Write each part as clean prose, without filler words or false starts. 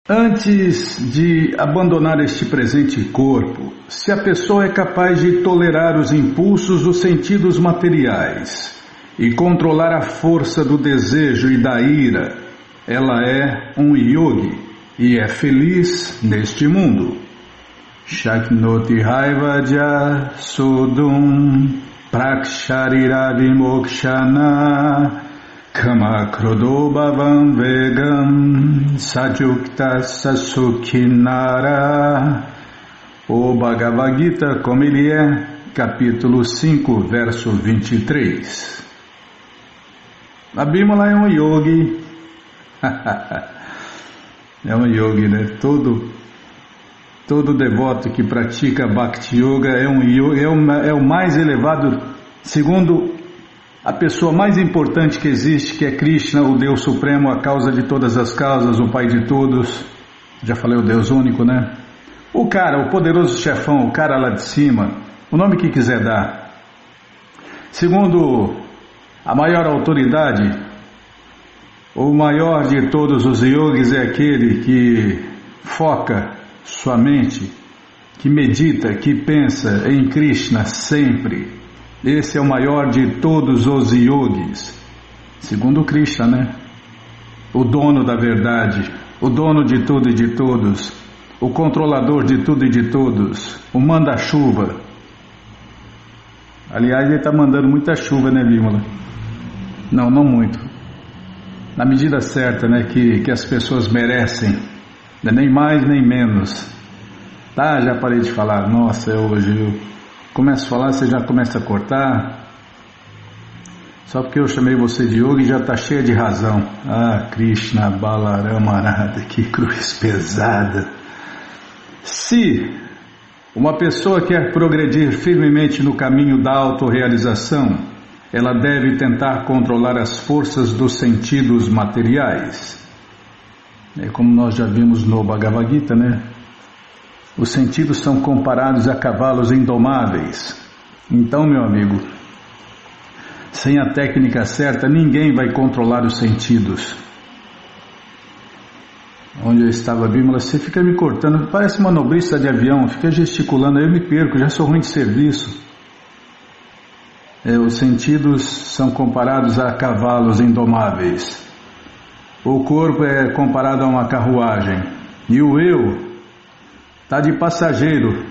Antes de abandonar este presente corpo, se a pessoa é capaz de tolerar os impulsos dos sentidos materiais e controlar a força do desejo e da ira, ela é um yogi e é feliz neste mundo. Shaknoti Haivaja Sudum Praksharira Vimokshana Kama Krodobhavam Vegam Sajukta Sasukhinara. O Bhagavad Gita, como ele é, capítulo 5, verso 23. A Bimala é um yogi. É um yogi, né? Todo devoto que pratica Bhakti Yoga é um yogi, é o mais elevado, segundo a pessoa mais importante que existe, que é Krishna, o Deus Supremo, a causa de todas as causas, o Pai de todos. Já falei o Deus único, né? O cara, o poderoso chefão, o cara lá de cima, o nome que quiser dar. Segundo a maior autoridade, o maior de todos os yogis é aquele que foca sua mente, que medita, que pensa em Krishna sempre. Esse é o maior de todos os yogis, segundo Krishna, né? O dono da verdade, o dono de tudo e de todos, o controlador de tudo e de todos, o manda-chuva. Aliás, ele está mandando muita chuva, né, Bímola? Não muito. Na medida certa, né, que as pessoas merecem, nem mais nem menos. Tá, já parei de falar. Nossa, hoje eu começo a falar, você já começa a cortar. Só porque eu chamei você de yogi já está cheia de razão. Ah, Krishna, Balarama, Arada, que cruz pesada. Se uma pessoa quer progredir firmemente no caminho da autorrealização, ela deve tentar controlar as forças dos sentidos materiais. É como nós já vimos no Bhagavad Gita, né? Os sentidos são comparados a cavalos indomáveis. Então, meu amigo, sem a técnica certa, ninguém vai controlar os sentidos. Onde eu estava, Bímola, você fica me cortando, parece manobrista de avião, fica gesticulando, eu me perco, já sou ruim de serviço. Os sentidos são comparados a cavalos indomáveis. O corpo é comparado a uma carruagem. E o eu está de passageiro.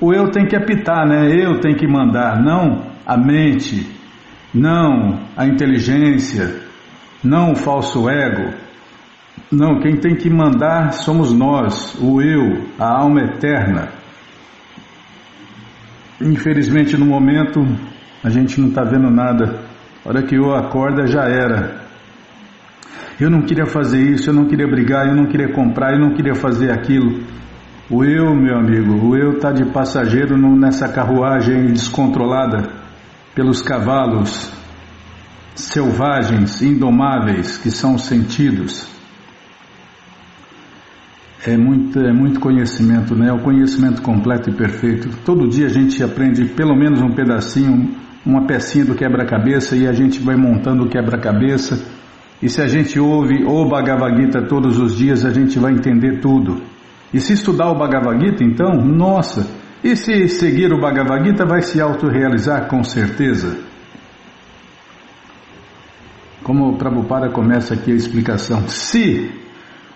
O eu tem que apitar, né? Eu tenho que mandar, não a mente, não a inteligência, não o falso ego. Não, quem tem que mandar somos nós, o eu, a alma eterna. Infelizmente no momento a gente não está vendo nada. A hora que eu acorda já era. Eu não queria fazer isso, eu não queria brigar, eu não queria comprar, eu não queria fazer aquilo. O eu, meu amigo, o eu está de passageiro nessa carruagem descontrolada pelos cavalos selvagens, indomáveis, que são os sentidos. É muito conhecimento, né? O conhecimento completo e perfeito. Todo dia a gente aprende pelo menos um pedacinho, uma pecinha do quebra-cabeça e a gente vai montando o quebra-cabeça. E se a gente ouve o Bhagavad Gita todos os dias, a gente vai entender tudo. E se estudar o Bhagavad Gita, então, nossa! E se seguir o Bhagavad Gita, vai se autorrealizar com certeza. Como o Prabhupada começa aqui a explicação. Se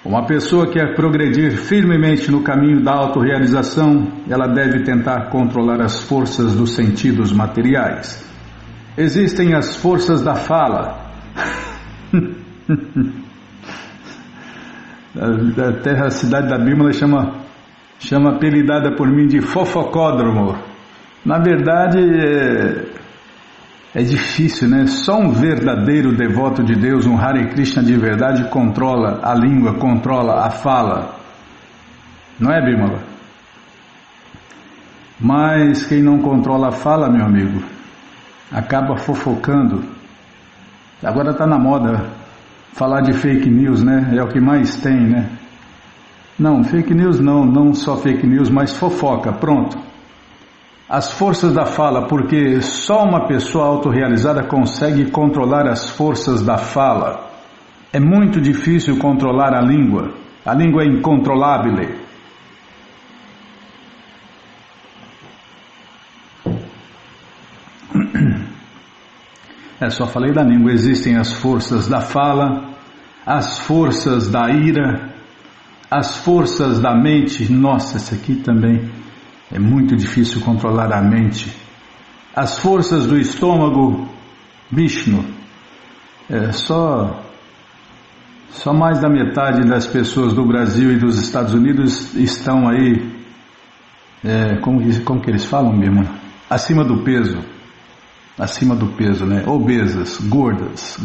uma pessoa quer progredir firmemente no caminho da autorrealização, ela deve tentar controlar as forças dos sentidos materiais. Existem as forças da fala. Até a cidade da Bímola chama apelidada por mim de fofocódromo. Na verdade é difícil, né? Só um verdadeiro devoto de Deus, um Hare Krishna de verdade, controla a língua, controla a fala. Não é, Bímola? Mas quem não controla a fala, meu amigo, acaba fofocando. Agora está na moda falar de fake news, né? É o que mais tem, né? Não, fake news não só fake news, mas fofoca, pronto. As forças da fala, porque só uma pessoa autorrealizada consegue controlar as forças da fala. É muito difícil controlar a língua. A língua é incontrolável. Só falei da língua. Existem as forças da fala, as forças da ira, as forças da mente. Nossa, isso aqui também é muito difícil controlar a mente. As forças do estômago, Vishnu. Só mais da metade das pessoas do Brasil e dos Estados Unidos estão aí, como que eles falam mesmo? Acima do peso. Acima do peso, né? Obesas, gordos.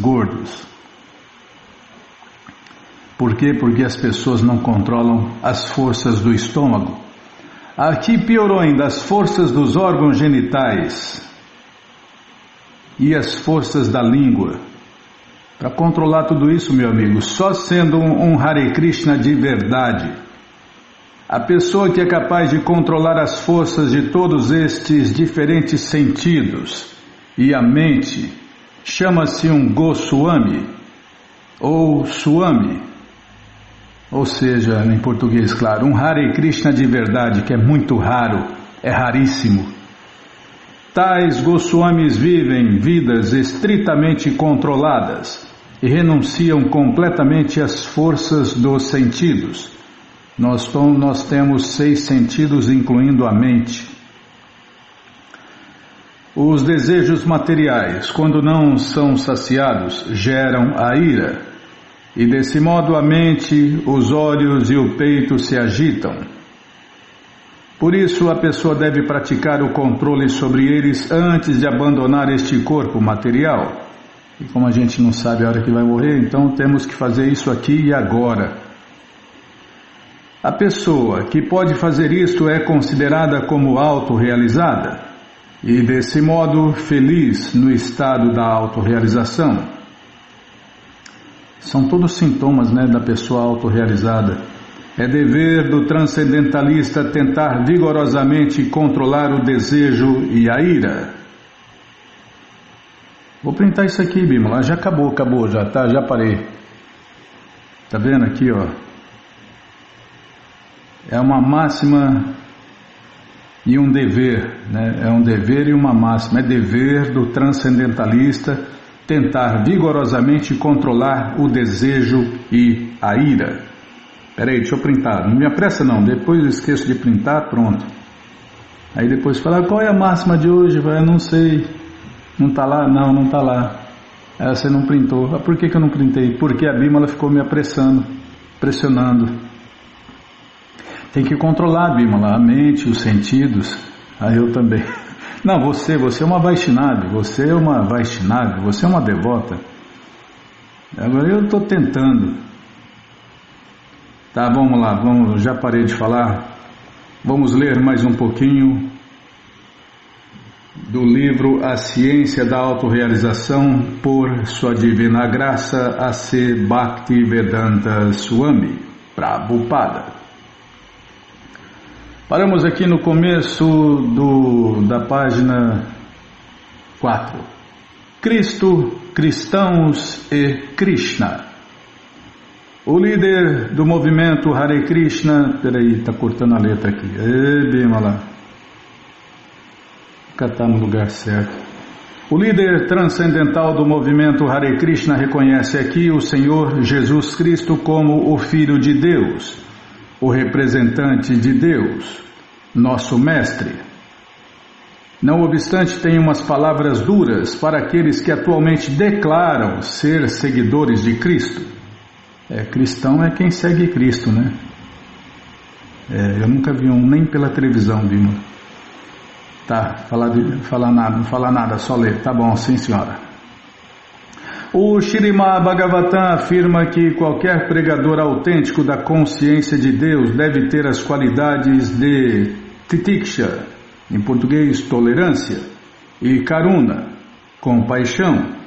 Por quê? Porque as pessoas não controlam as forças do estômago. Aqui piorou ainda, as forças dos órgãos genitais e as forças da língua. Para controlar tudo isso, meu amigo, só sendo um Hare Krishna de verdade. A pessoa que é capaz de controlar as forças de todos estes diferentes sentidos e a mente, chama-se um Goswami ou Swami, ou seja, em português, claro, um Hare Krishna de verdade, que é muito raro, é raríssimo. Tais Goswamis vivem vidas estritamente controladas e renunciam completamente às forças dos sentidos. Nós temos 6 sentidos, incluindo a mente. Os desejos materiais, quando não são saciados, geram a ira, e desse modo a mente, os olhos e o peito se agitam. Por isso a pessoa deve praticar o controle sobre eles antes de abandonar este corpo material. E como a gente não sabe a hora que vai morrer, então temos que fazer isso aqui e agora. A pessoa que pode fazer isto é considerada como autorrealizada. E desse modo, feliz no estado da autorrealização. São todos sintomas, da pessoa autorrealizada. É dever do transcendentalista tentar vigorosamente controlar o desejo e a ira. Vou printar isso aqui, Bimala. Já acabou já, tá? Já parei. Tá vendo aqui, ó? É uma máxima e um dever, É um dever e uma máxima. É dever do transcendentalista tentar vigorosamente controlar o desejo e a ira. Peraí, deixa eu printar. Não me apressa não, depois eu esqueço de printar, pronto. Aí depois fala, qual é a máxima de hoje? Eu não sei. Não está lá? Não está lá. Você não printou. Por que eu não printei? Porque a Bímola ficou me pressionando. Tem que controlar, Bímola, a mente, os sentidos. Aí eu também. Não, você é uma Vaishnava, você é uma devota. Agora eu estou tentando. Tá, vamos lá, já parei de falar. Vamos ler mais um pouquinho do livro A Ciência da Autorrealização, por Sua Divina Graça A.C. Bhaktivedanta Swami Prabhupada. Paramos aqui no começo da página 4. Cristo, cristãos e Krishna. O líder do movimento Hare Krishna... Peraí, está cortando a letra aqui. Bimala. Está no lugar certo. O líder transcendental do movimento Hare Krishna reconhece aqui o Senhor Jesus Cristo como o Filho de Deus, o representante de Deus, nosso mestre. Não obstante, tem umas palavras duras para aqueles que atualmente declaram ser seguidores de Cristo. Cristão é quem segue Cristo, né? Eu nunca vi um, nem pela televisão, viu? Tá, não falar nada, só ler. Tá bom, sim senhora. O Śrīmad Bhagavatam afirma que qualquer pregador autêntico da consciência de Deus deve ter as qualidades de Titiksha, em português tolerância, e Karuna, compaixão.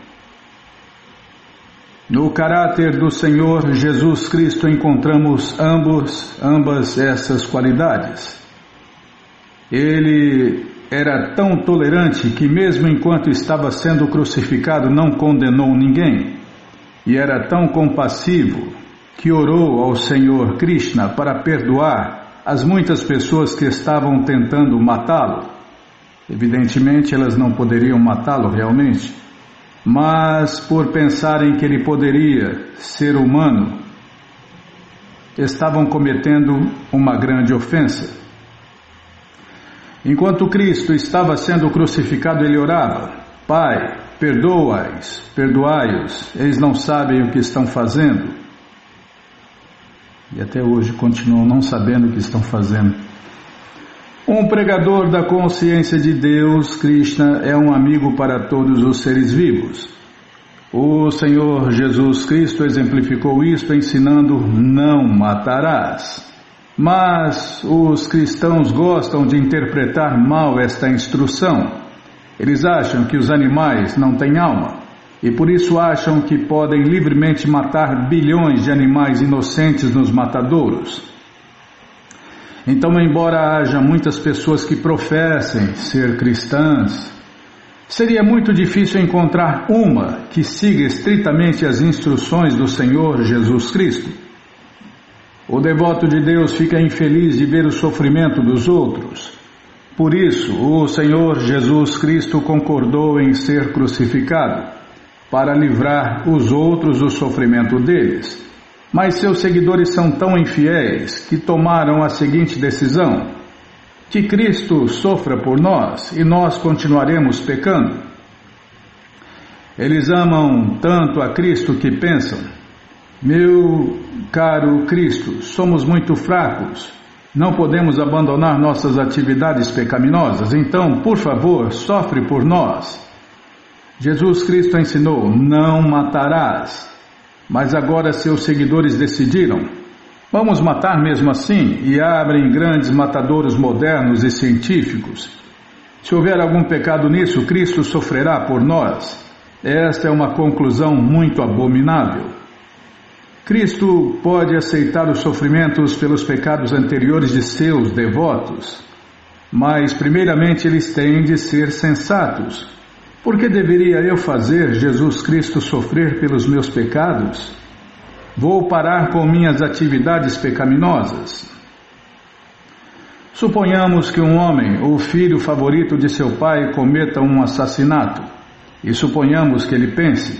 No caráter do Senhor Jesus Cristo encontramos ambas essas qualidades. Ele era tão tolerante que mesmo enquanto estava sendo crucificado não condenou ninguém. e era tão compassivo que orou ao Senhor Krishna para perdoar as muitas pessoas que estavam tentando matá-lo. Evidentemente, elas não poderiam matá-lo realmente, mas por pensarem que ele poderia ser humano, estavam cometendo uma grande ofensa. Enquanto Cristo estava sendo crucificado, ele orava: Pai, perdoa-os, perdoai-os, eles não sabem o que estão fazendo. E até hoje continuam não sabendo o que estão fazendo. Um pregador da consciência de Deus, Krishna, é um amigo para todos os seres vivos. O Senhor Jesus Cristo exemplificou isto ensinando: não matarás. Mas os cristãos gostam de interpretar mal esta instrução. Eles acham que os animais não têm alma e por isso acham que podem livremente matar bilhões de animais inocentes nos matadouros. Então, embora haja muitas pessoas que professem ser cristãs, seria muito difícil encontrar uma que siga estritamente as instruções do Senhor Jesus Cristo. O devoto de Deus fica infeliz de ver o sofrimento dos outros. Por isso, o Senhor Jesus Cristo concordou em ser crucificado, para livrar os outros do sofrimento deles. Mas seus seguidores são tão infiéis que tomaram a seguinte decisão: que Cristo sofra por nós e nós continuaremos pecando. Eles amam tanto a Cristo que pensam: meu caro Cristo, somos muito fracos, não podemos abandonar nossas atividades pecaminosas, então, por favor, sofre por nós. Jesus Cristo ensinou: não matarás. Mas agora seus seguidores decidiram: vamos matar mesmo assim, e abrem grandes matadouros modernos e científicos. Se houver algum pecado nisso, Cristo sofrerá por nós. Esta é uma conclusão muito abominável. Cristo pode aceitar os sofrimentos pelos pecados anteriores de seus devotos, mas primeiramente eles têm de ser sensatos. Por que deveria eu fazer Jesus Cristo sofrer pelos meus pecados? Vou parar com minhas atividades pecaminosas. Suponhamos que um homem, o filho favorito de seu pai, cometa um assassinato. E suponhamos que ele pense: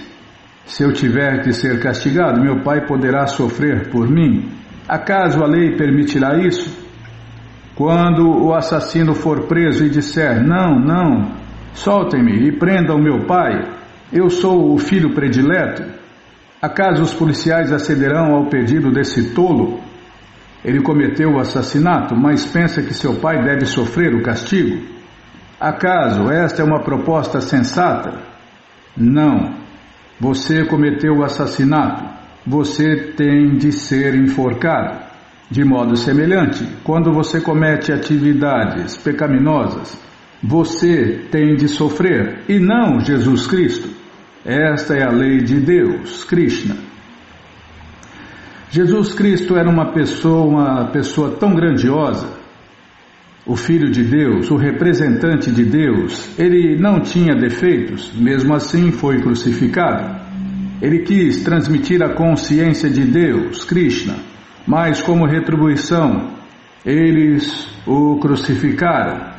se eu tiver que ser castigado, meu pai poderá sofrer por mim. Acaso a lei permitirá isso? Quando o assassino for preso e disser: não, soltem-me e prendam meu pai, eu sou o filho predileto, acaso os policiais acederão ao pedido desse tolo? Ele cometeu o assassinato, mas pensa que seu pai deve sofrer o castigo. Acaso esta é uma proposta sensata? Não. Você cometeu o assassinato, você tem de ser enforcado. De modo semelhante, quando você comete atividades pecaminosas, você tem de sofrer, e não Jesus Cristo. Esta é a lei de Deus, Krishna. Jesus Cristo era uma pessoa tão grandiosa, o Filho de Deus, o representante de Deus. Ele não tinha defeitos, mesmo assim foi crucificado. Ele quis transmitir a consciência de Deus, Krishna, mas como retribuição, eles o crucificaram.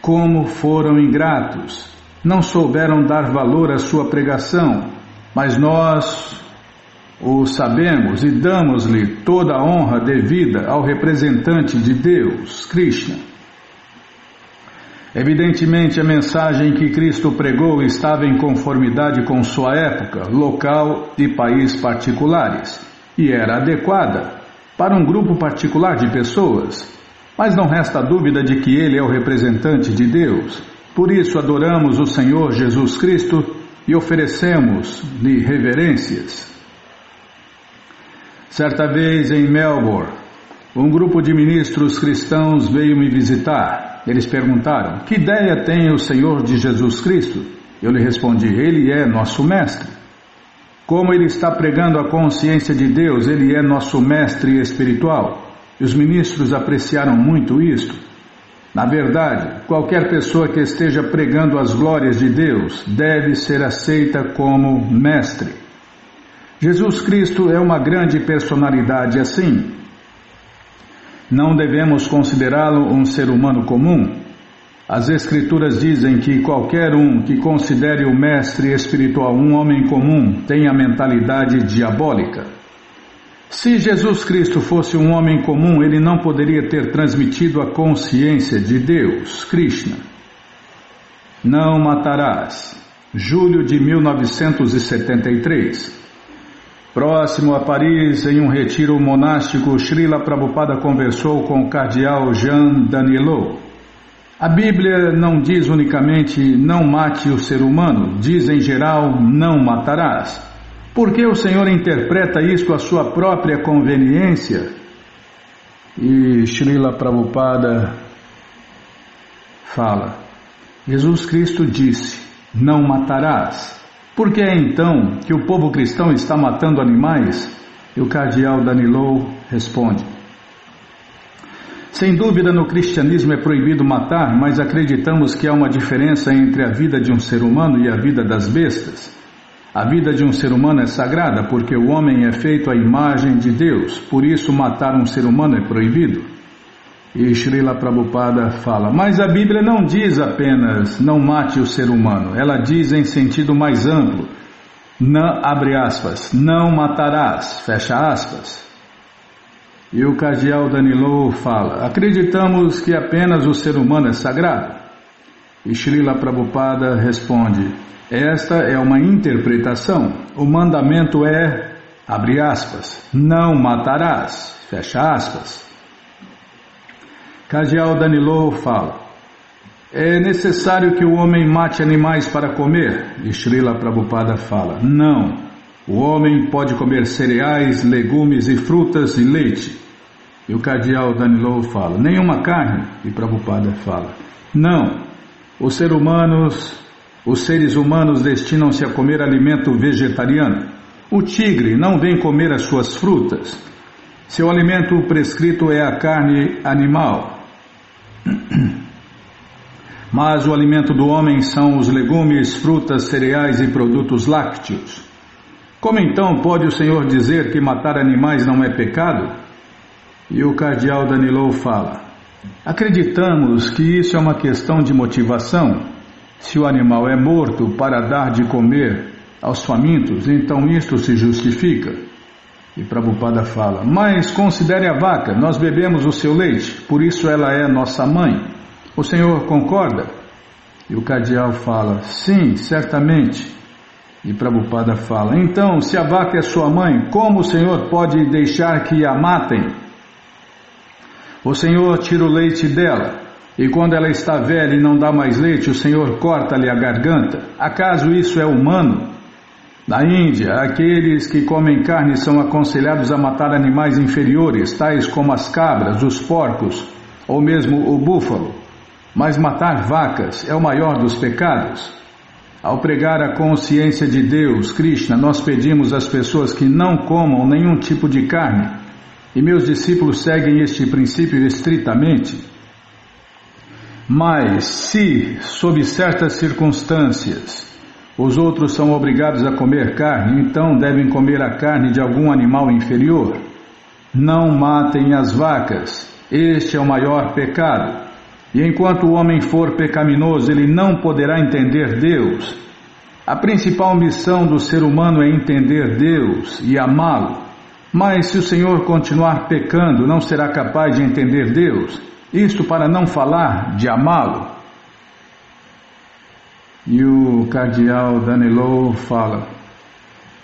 Como foram ingratos, não souberam dar valor à sua pregação, mas nós o sabemos e damos-lhe toda a honra devida ao representante de Deus, Krishna. Evidentemente, a mensagem que Cristo pregou estava em conformidade com sua época, local e país particulares, e era adequada para um grupo particular de pessoas. Mas não resta dúvida de que ele é o representante de Deus. Por isso adoramos o Senhor Jesus Cristo e oferecemos-lhe reverências. Certa vez em Melbourne, um grupo de ministros cristãos veio me visitar. Eles perguntaram: que ideia tem o Senhor de Jesus Cristo? Eu lhe respondi: ele é nosso mestre. Como ele está pregando a consciência de Deus, ele é nosso mestre espiritual. E os ministros apreciaram muito isto. Na verdade, qualquer pessoa que esteja pregando as glórias de Deus deve ser aceita como mestre. Jesus Cristo é uma grande personalidade assim. Não devemos considerá-lo um ser humano comum. As Escrituras dizem que qualquer um que considere o mestre espiritual um homem comum tem a mentalidade diabólica. Se Jesus Cristo fosse um homem comum, ele não poderia ter transmitido a consciência de Deus, Krishna. Não matarás. Julho de 1973. Próximo a Paris, em um retiro monástico, Srila Prabhupada conversou com o cardeal Jean Danilo. A Bíblia não diz unicamente não mate o ser humano, diz em geral não matarás. Por que o Senhor interpreta isto à sua própria conveniência? E Srila Prabhupada fala, Jesus Cristo disse, não matarás. Por que é então que o povo cristão está matando animais? E o cardeal Danilo responde, sem dúvida no cristianismo é proibido matar, mas acreditamos que há uma diferença entre a vida de um ser humano e a vida das bestas. A vida de um ser humano é sagrada porque o homem é feito à imagem de Deus, por isso matar um ser humano é proibido. E Srila Prabhupada fala, mas a Bíblia não diz apenas não mate o ser humano, ela diz em sentido mais amplo, não, abre aspas, não matarás, fecha aspas. E o cardeal Danilo fala, acreditamos que apenas o ser humano é sagrado. E Srila Prabhupada responde, esta é uma interpretação. O mandamento é, abre aspas, não matarás, fecha aspas. Cardeal Danilo fala, é necessário que o homem mate animais para comer? E Srila Prabhupada fala, não. O homem pode comer cereais, legumes e frutas e leite. E o cardeal Danilo fala, nenhuma carne? E Prabhupada fala, não. Os seres humanos destinam-se a comer alimento vegetariano. O tigre não vem comer as suas frutas. Seu alimento prescrito é a carne animal. Mas o alimento do homem são os legumes, frutas, cereais e produtos lácteos. Como então pode o Senhor dizer que matar animais não é pecado? E o cardeal Danilo fala, acreditamos que isso é uma questão de motivação. Se o animal é morto para dar de comer aos famintos, então isto se justifica. E Prabhupada fala, mas considere a vaca, nós bebemos o seu leite, por isso ela é nossa mãe. O Senhor concorda? E o cardeal fala, sim, certamente. E Prabhupada fala, então, se a vaca é sua mãe, como o Senhor pode deixar que a matem? O Senhor tira o leite dela. E quando ela está velha e não dá mais leite, o Senhor corta-lhe a garganta. Acaso isso é humano? Na Índia, aqueles que comem carne são aconselhados a matar animais inferiores, tais como as cabras, os porcos ou mesmo o búfalo. Mas matar vacas é o maior dos pecados. Ao pregar a consciência de Deus, Krishna, nós pedimos às pessoas que não comam nenhum tipo de carne. E meus discípulos seguem este princípio estritamente. Mas, se, sob certas circunstâncias, os outros são obrigados a comer carne, então devem comer a carne de algum animal inferior. Não matem as vacas, este é o maior pecado. E enquanto o homem for pecaminoso, ele não poderá entender Deus. A principal missão do ser humano é entender Deus e amá-lo. Mas se o Senhor continuar pecando, não será capaz de entender Deus. Isto para não falar de amá-lo. E o cardeal Danilo fala,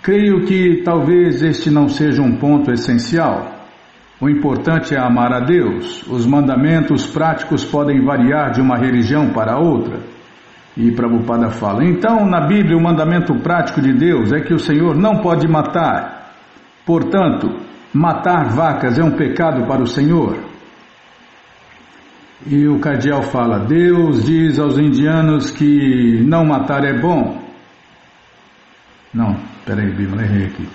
creio que talvez este não seja um ponto essencial. O importante é amar a Deus. Os mandamentos práticos podem variar de uma religião para outra. E Prabhupada fala, então na Bíblia o mandamento prático de Deus é que o Senhor não pode matar. Portanto, matar vacas é um pecado para o Senhor. E o cardeal fala, Deus diz aos indianos que não matar é bom. Não, peraí, Bíblia, errei aqui.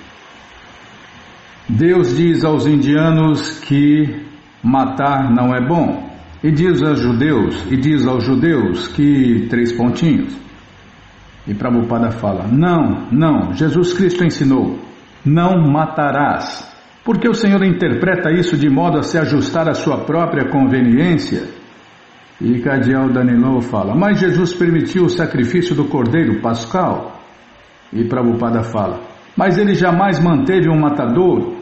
Deus diz aos indianos que matar não é bom. E diz aos judeus que... três pontinhos. E Prabhupada fala, não, Jesus Cristo ensinou, não matarás. Porque o Senhor interpreta isso de modo a se ajustar à sua própria conveniência? E Kadial Danilov fala, mas Jesus permitiu o sacrifício do cordeiro pascal. E Prabhupada fala, mas ele jamais manteve um matadouro.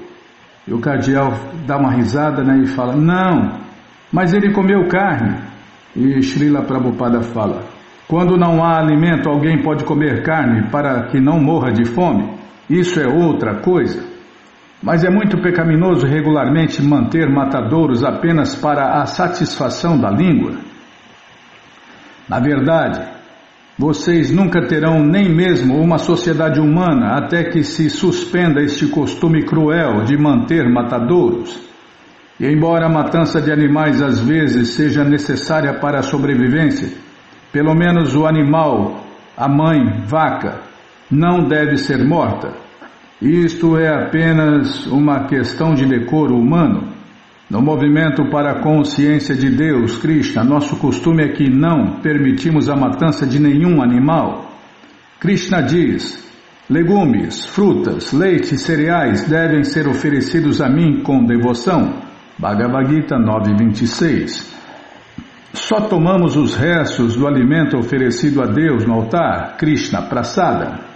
E o Kadial dá uma risada, né, e fala, não, mas ele comeu carne. E Srila Prabhupada fala, quando não há alimento, alguém pode comer carne para que não morra de fome. Isso é outra coisa. Mas é muito pecaminoso regularmente manter matadouros apenas para a satisfação da língua. Na verdade, vocês nunca terão nem mesmo uma sociedade humana até que se suspenda este costume cruel de manter matadouros. E embora a matança de animais às vezes seja necessária para a sobrevivência, pelo menos o animal, a mãe, vaca, não deve ser morta. Isto é apenas uma questão de decoro humano. No movimento para a consciência de Deus, Krishna, nosso costume é que não permitimos a matança de nenhum animal. Krishna diz, legumes, frutas, leite e cereais devem ser oferecidos a mim com devoção. Bhagavad Gita 9.26. Só tomamos os restos do alimento oferecido a Deus no altar, Krishna Prasada.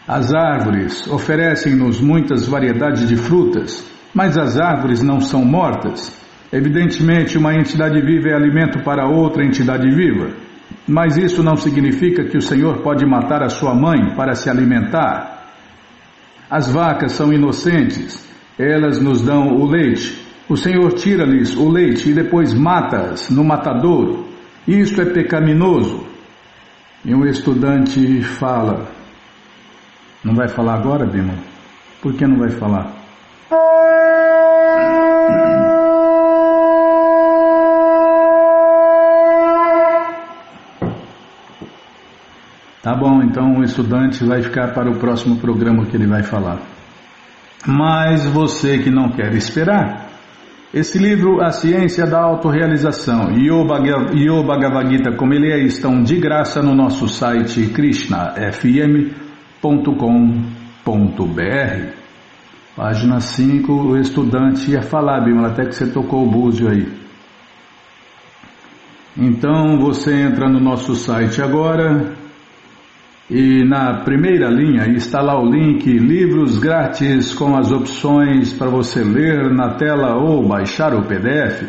As árvores oferecem-nos muitas variedades de frutas, mas as árvores não são mortas. Evidentemente, uma entidade viva é alimento para outra entidade viva, mas isso não significa que o Senhor pode matar a sua mãe para se alimentar. As vacas são inocentes, elas nos dão o leite. O Senhor tira-lhes o leite e depois mata-as no matadouro. Isto é pecaminoso. E um estudante fala... Não vai falar agora, Bima? Por que não vai falar? Tá bom, então o estudante vai ficar para o próximo programa que ele vai falar. Mas você que não quer esperar, esse livro, A Ciência da Autorrealização e o Bhagavad Gita, como ele é, estão de graça no nosso site krishnafm.com.br. Página 5, o estudante ia falar, Bimala, até que você tocou o búzio aí. Então você entra no nosso site agora e na primeira linha está lá o link livros grátis com as opções para você ler na tela ou baixar o PDF.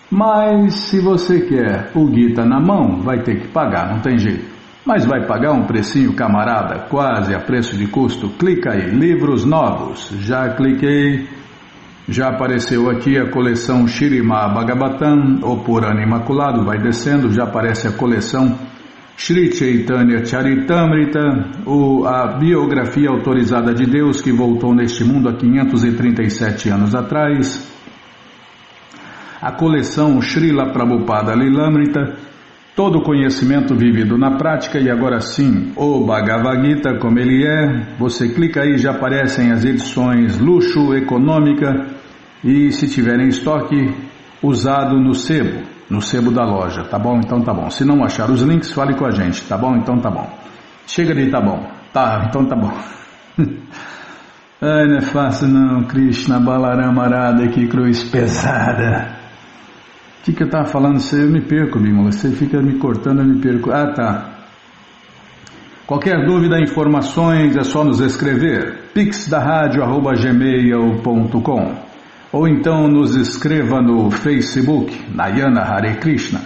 Mas se você quer o Gita na mão, vai ter que pagar, não tem jeito. Mas vai pagar um precinho, camarada, quase a preço de custo. Clica aí, livros novos. Já cliquei, já apareceu aqui a coleção Śrīmad Bhagavatam, o Purana Imaculado, vai descendo, já aparece a coleção Shri Chaitanya Charitamrita, a biografia autorizada de Deus que voltou neste mundo há 537 anos atrás. A coleção Srila Prabhupada Lilamrita, todo o conhecimento vivido na prática, e agora sim, o Bhagavad Gita, como ele é, você clica aí, já aparecem as edições luxo, econômica, e se tiver em estoque, usado no sebo da loja, tá bom? Então tá bom. Se não achar os links, fale com a gente, tá bom? Então tá bom. Chega de tá bom. Tá, então tá bom. Ai, não é fácil não, Krishna, Balarama Arada, que cruz pesada. O que eu estava falando? Eu me perco, Bimala. Você fica me cortando, eu me perco. Ah, tá. Qualquer dúvida, informações, é só nos escrever. pixdaradio@gmail.com ou então nos escreva no Facebook, Nayana Hare Krishna,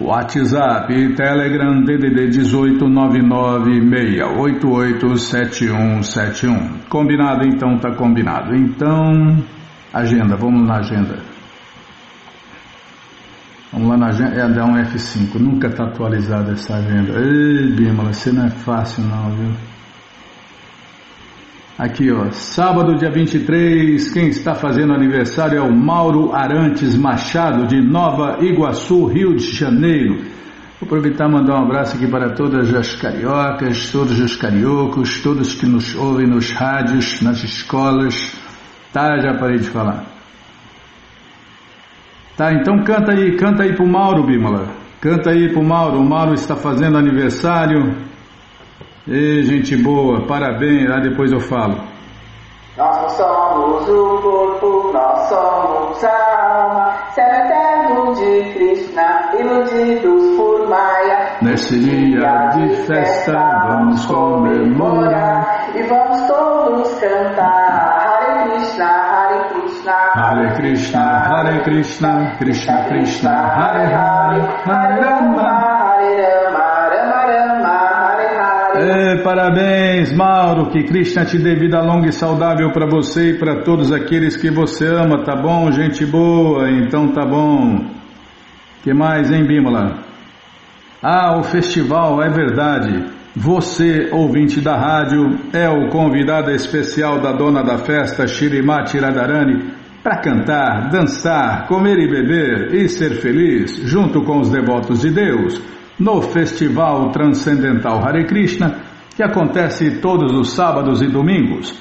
WhatsApp e Telegram DDD 18996887171. Combinado? Então tá combinado. Então, agenda, vamos na agenda. Vamos lá na agenda, dá um F5, nunca está atualizada essa agenda. Ei, Bimala, você não é fácil não, viu? Aqui, ó, sábado dia 23, quem está fazendo aniversário é o Mauro Arantes Machado, de Nova Iguaçu, Rio de Janeiro. Vou aproveitar e mandar um abraço aqui para todas as cariocas, todos os cariocos, todos que nos ouvem nos rádios, nas escolas. Tá, já parei de falar. Tá, então canta aí pro Mauro, Bímola. Canta aí pro Mauro. O Mauro está fazendo aniversário. Ei, gente boa, parabéns. Lá depois eu falo. Nós não somos o corpo, nós somos a alma, cérebro de Krishna, iludidos por Maya. Nesse dia de festa vamos comemorar e vamos todos cantar Hare Krishna, Hare Krishna, Hare Krishna, Hare Krishna, Krishna Krishna, Hare Hare, Hare Rama, Hare Rama, Rama Rama, Hare Hare. Parabéns, Mauro, que Krishna te dê vida longa e saudável para você e para todos aqueles que você ama, tá bom? Gente boa, então tá bom. Que mais, hein, Bímola? Ah, o festival, é verdade. Você, ouvinte da rádio, é o convidado especial da dona da festa, Shrimati Radharani, para cantar, dançar, comer e beber e ser feliz, junto com os devotos de Deus, no Festival Transcendental Hare Krishna, que acontece todos os sábados e domingos.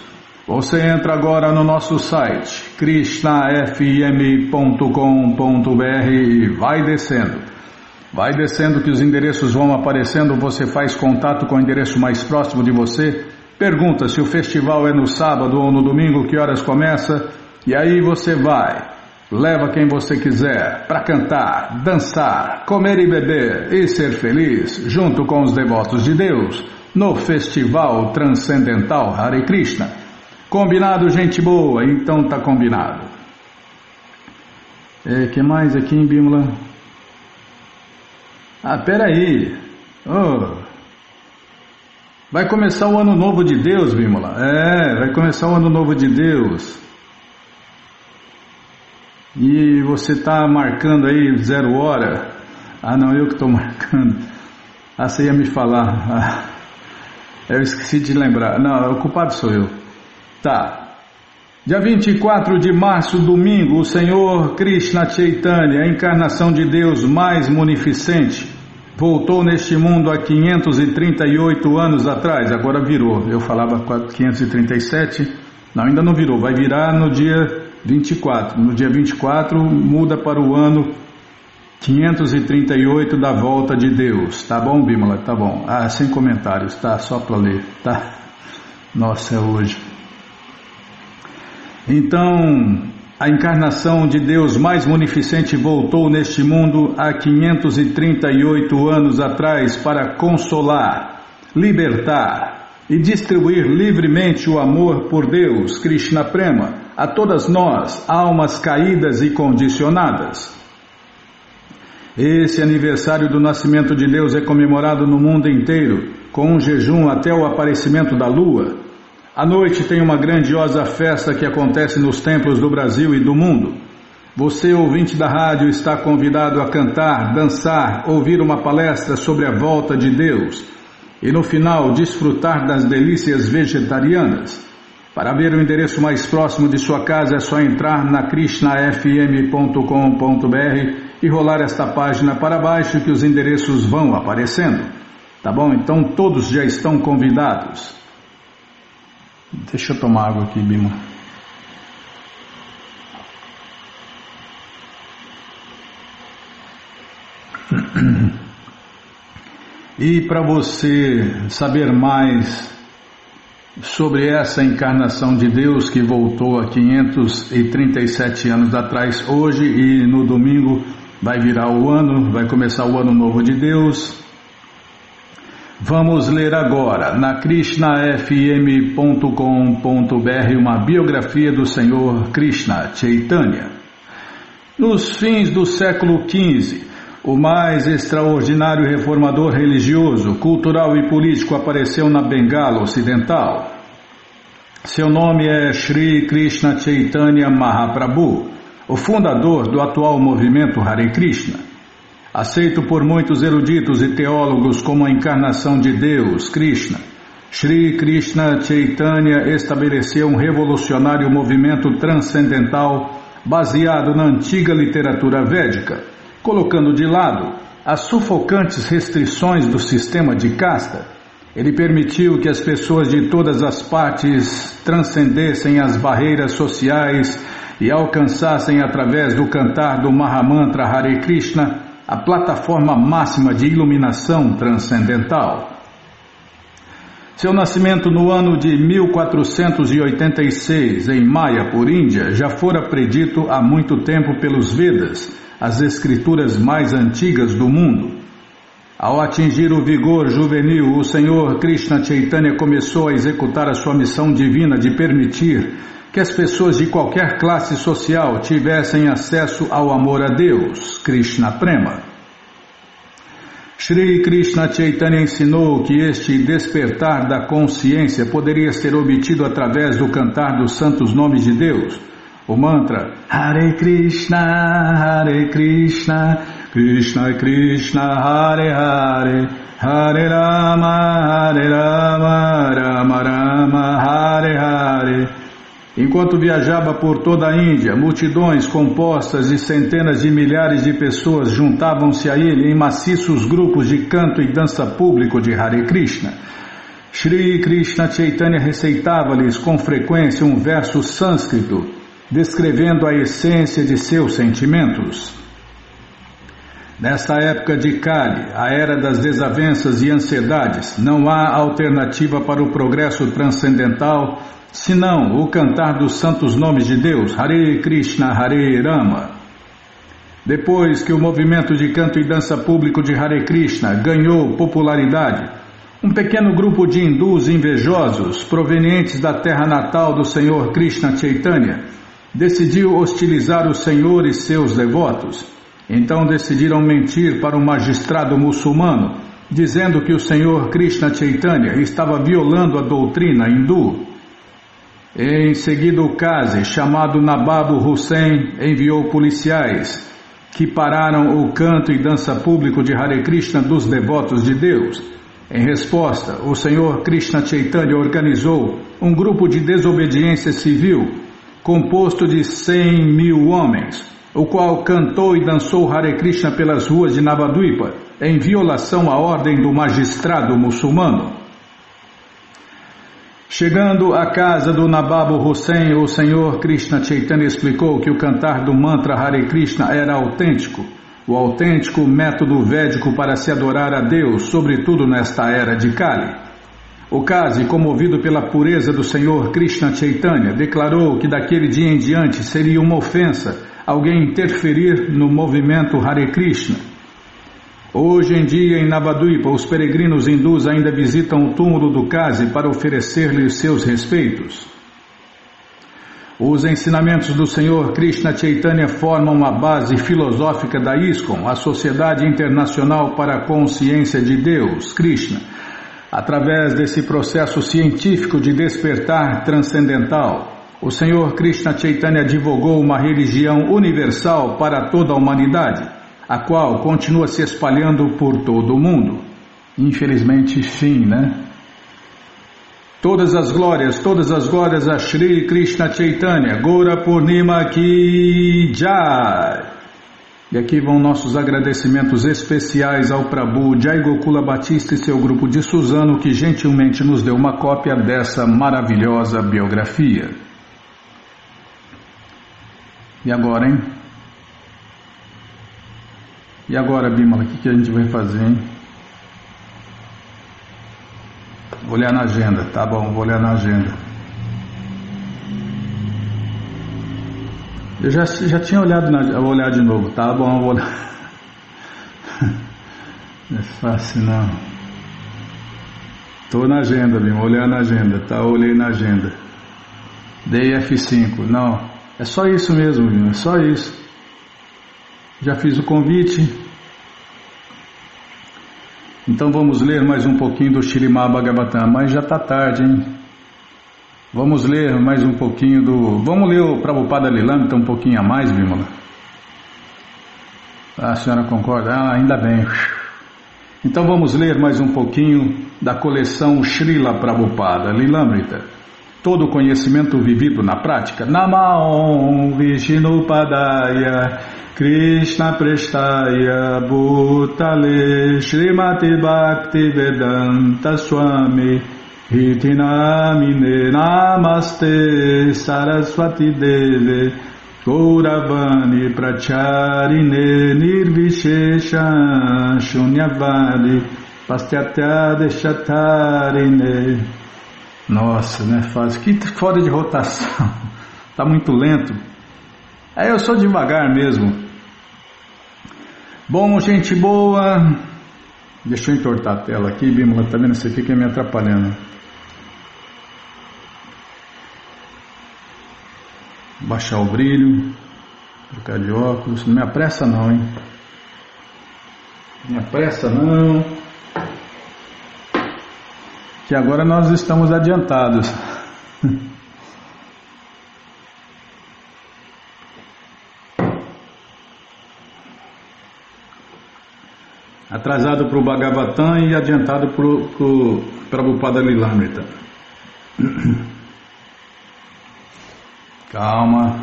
Você entra agora no nosso site, krishnafm.com.br e vai descendo. Vai descendo que os endereços vão aparecendo, você faz contato com o endereço mais próximo de você, pergunta se o festival é no sábado ou no domingo, que horas começa, e aí você vai. Leva quem você quiser para cantar, dançar, comer e beber e ser feliz, junto com os devotos de Deus, no Festival Transcendental Hare Krishna. Combinado, gente boa? Então tá combinado. Que mais aqui em Bímola? Ah, peraí. Vai começar o Ano Novo de Deus, Bímola. Vai começar o Ano Novo de Deus. E você está marcando aí 0 hora? Ah, não, eu que estou marcando. Ah, você ia me falar. Eu esqueci de lembrar. Não, o culpado sou eu. Tá. Dia 24 de março, domingo, o Senhor Krishna Chaitanya, a encarnação de Deus mais munificente, voltou neste mundo há 538 anos atrás. Agora virou. Eu falava 537. Não, ainda não virou. Vai virar no dia 24. No dia 24 muda para o ano 538 da volta de Deus. Tá bom, Bímola? Tá bom. Ah, sem comentários, tá? Só para ler, tá? Nossa, é hoje. Então, a encarnação de Deus mais munificente voltou neste mundo há 538 anos atrás para consolar, libertar e distribuir livremente o amor por Deus, Krishna Prema, a todas nós, almas caídas e condicionadas. Esse aniversário do nascimento de Deus é comemorado no mundo inteiro, com um jejum até o aparecimento da lua. À noite tem uma grandiosa festa que acontece nos templos do Brasil e do mundo. Você, ouvinte da rádio, está convidado a cantar, dançar, ouvir uma palestra sobre a volta de Deus e no final desfrutar das delícias vegetarianas. Para ver o endereço mais próximo de sua casa é só entrar na krishnafm.com.br e rolar esta página para baixo que os endereços vão aparecendo. Tá bom? Então todos já estão convidados. Deixa eu tomar água aqui, Bima. E para você saber mais sobre essa encarnação de Deus que voltou há 537 anos atrás, hoje e no domingo vai virar o ano, vai começar o Ano Novo de Deus. Vamos ler agora na krishnafm.com.br uma biografia do Senhor Krishna Chaitanya. Nos fins do século XV, o mais extraordinário reformador religioso, cultural e político apareceu na Bengala Ocidental. Seu nome é Shri Krishna Chaitanya Mahaprabhu, o fundador do atual movimento Hare Krishna. Aceito por muitos eruditos e teólogos como a encarnação de Deus, Krishna, Shri Krishna Chaitanya estabeleceu um revolucionário movimento transcendental baseado na antiga literatura védica, colocando de lado as sufocantes restrições do sistema de casta. Ele permitiu que as pessoas de todas as partes transcendessem as barreiras sociais e alcançassem através do cantar do Mahamantra Hare Krishna a plataforma máxima de iluminação transcendental. Seu nascimento no ano de 1486 em Mayapur, Índia, já fora predito há muito tempo pelos Vedas, as escrituras mais antigas do mundo. Ao atingir o vigor juvenil, o Senhor Krishna Chaitanya começou a executar a sua missão divina de permitir que as pessoas de qualquer classe social tivessem acesso ao amor a Deus, Krishna Prema. Shri Krishna Chaitanya ensinou que este despertar da consciência poderia ser obtido através do cantar dos santos nomes de Deus. O mantra Hare Krishna, Krishna Krishna, Hare Hare, Hare Rama, Rama Rama, Hare Hare. Enquanto viajava por toda a Índia, multidões compostas de centenas de milhares de pessoas juntavam-se a ele em maciços grupos de canto e dança público de Hare Krishna. Shri Krishna Chaitanya receitava-lhes com frequência um verso sânscrito, descrevendo a essência de seus sentimentos. Nesta época de Kali, a era das desavenças e ansiedades, não há alternativa para o progresso transcendental senão o cantar dos santos nomes de Deus, Hare Krishna, Hare Rama. Depois que o movimento de canto e dança público de Hare Krishna ganhou popularidade, um pequeno grupo de hindus invejosos, provenientes da terra natal do Senhor Krishna Chaitanya, decidiu hostilizar o Senhor e seus devotos. Então decidiram mentir para um magistrado muçulmano, dizendo que o Senhor Krishna Chaitanya estava violando a doutrina hindu. Em seguida, o Qazi, chamado Nabab Hussain, enviou policiais que pararam o canto e dança público de Hare Krishna dos devotos de Deus. Em resposta, o Senhor Krishna Chaitanya organizou um grupo de desobediência civil composto de 100.000 homens, o qual cantou e dançou Hare Krishna pelas ruas de Navadvipa, em violação à ordem do magistrado muçulmano. Chegando à casa do Nabab Hussain, o Senhor Krishna Chaitanya explicou que o cantar do mantra Hare Krishna era autêntico, o autêntico método védico para se adorar a Deus, sobretudo nesta era de Kali. O Qazi, comovido pela pureza do Senhor Krishna Chaitanya, declarou que daquele dia em diante seria uma ofensa alguém interferir no movimento Hare Krishna. Hoje em dia, em Navadvipa, os peregrinos hindus ainda visitam o túmulo do Qazi para oferecer-lhe seus respeitos. Os ensinamentos do Senhor Krishna Chaitanya formam a base filosófica da ISKCON, a Sociedade Internacional para a Consciência de Deus, Krishna. Através desse processo científico de despertar transcendental, o Senhor Krishna Chaitanya advogou uma religião universal para toda a humanidade, a qual continua se espalhando por todo o mundo. Infelizmente, fim, né? Todas as glórias a Shri Krishna Chaitanya, Gaura Purnima Ki Jai. E aqui vão nossos agradecimentos especiais ao Prabhu Jai Gokula Batista e seu grupo de Suzano, que gentilmente nos deu uma cópia dessa maravilhosa biografia. E agora, hein? E agora, Bimala, o que a gente vai fazer, hein? Vou olhar na agenda, tá bom, vou olhar na agenda. Eu já tinha olhado, vou olhar de novo, tá bom, vou olhar. Não é fácil não. Tô na agenda, Bimala, vou olhar na agenda, tá? Olhei na agenda. Dei F5, não, é só isso mesmo, Bimala, é só isso. Já fiz o convite. Então vamos ler mais um pouquinho do Śrīmad Bhagavatam, mas já está tarde, hein? Vamos ler mais um pouquinho do... Vamos ler o Prabhupada Lilamrita um pouquinho a mais, Bimala? A senhora concorda? Ah, ainda bem. Então vamos ler mais um pouquinho da coleção Srila Prabhupada Lilamrita. Todo conhecimento vivido na prática. Namaon Vishnupadaya Krishna Prestaya Bhutale Srimati Bhakti Vedanta Swami Iti Namine Namaste Saraswati Deve Gauravani Pracharine Nirvishesha Shunyavadi Pastyatya Deshatarine. Nossa, não é fácil. Que fora de rotação. Tá muito lento. Aí eu sou devagar mesmo. Bom, gente boa. Deixa eu entortar a tela aqui, Bímola, tá vendo? Você fica me atrapalhando. Baixar o brilho, trocar de óculos. Não me apressa não, hein? Não me apressa não. Que agora nós estamos adiantados. Atrasado para o Bhagavatam e adiantado para o Prabhupada Lilamrita. Calma.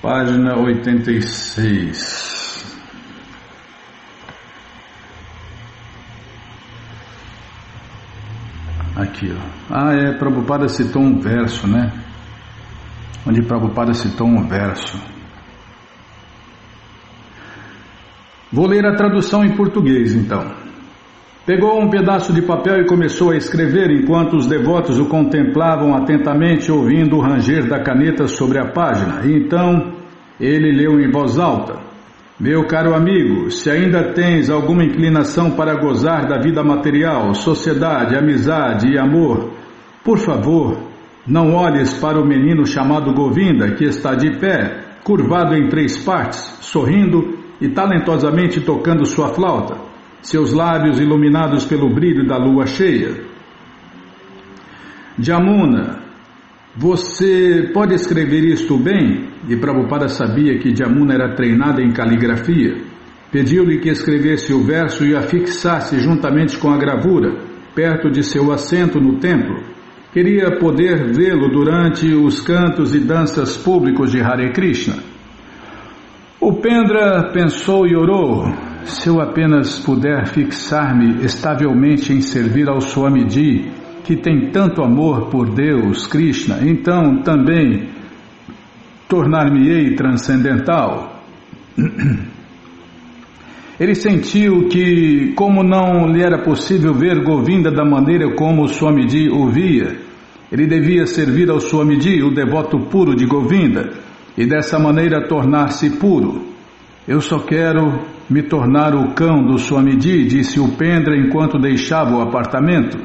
Página 86. Aqui, ó. Prabhupada citou um verso, né? Onde Prabhupada citou um verso. Vou ler a tradução em português, então. Pegou um pedaço de papel e começou a escrever enquanto os devotos o contemplavam atentamente, ouvindo o ranger da caneta sobre a página. E então ele leu em voz alta: Meu caro amigo, se ainda tens alguma inclinação para gozar da vida material, sociedade, amizade e amor, por favor, não olhes para o menino chamado Govinda, que está de pé, curvado em 3 partes, sorrindo e talentosamente tocando sua flauta, seus lábios iluminados pelo brilho da lua cheia. Jamuna, você pode escrever isto bem? E Prabhupada sabia que Jamuna era treinada em caligrafia. Pediu-lhe que escrevesse o verso e a fixasse juntamente com a gravura, perto de seu assento no templo. Queria poder vê-lo durante os cantos e danças públicos de Hare Krishna. Upendra pensou e orou: se eu apenas puder fixar-me estavelmente em servir ao Swamiji, que tem tanto amor por Deus, Krishna, então também tornar-me-ei transcendental. Ele sentiu que, como não lhe era possível ver Govinda da maneira como o Swamiji o via, ele devia servir ao Swamiji, o devoto puro de Govinda, e dessa maneira tornar-se puro. Eu só quero me tornar o cão do Swamiji, disse Upendra enquanto deixava o apartamento.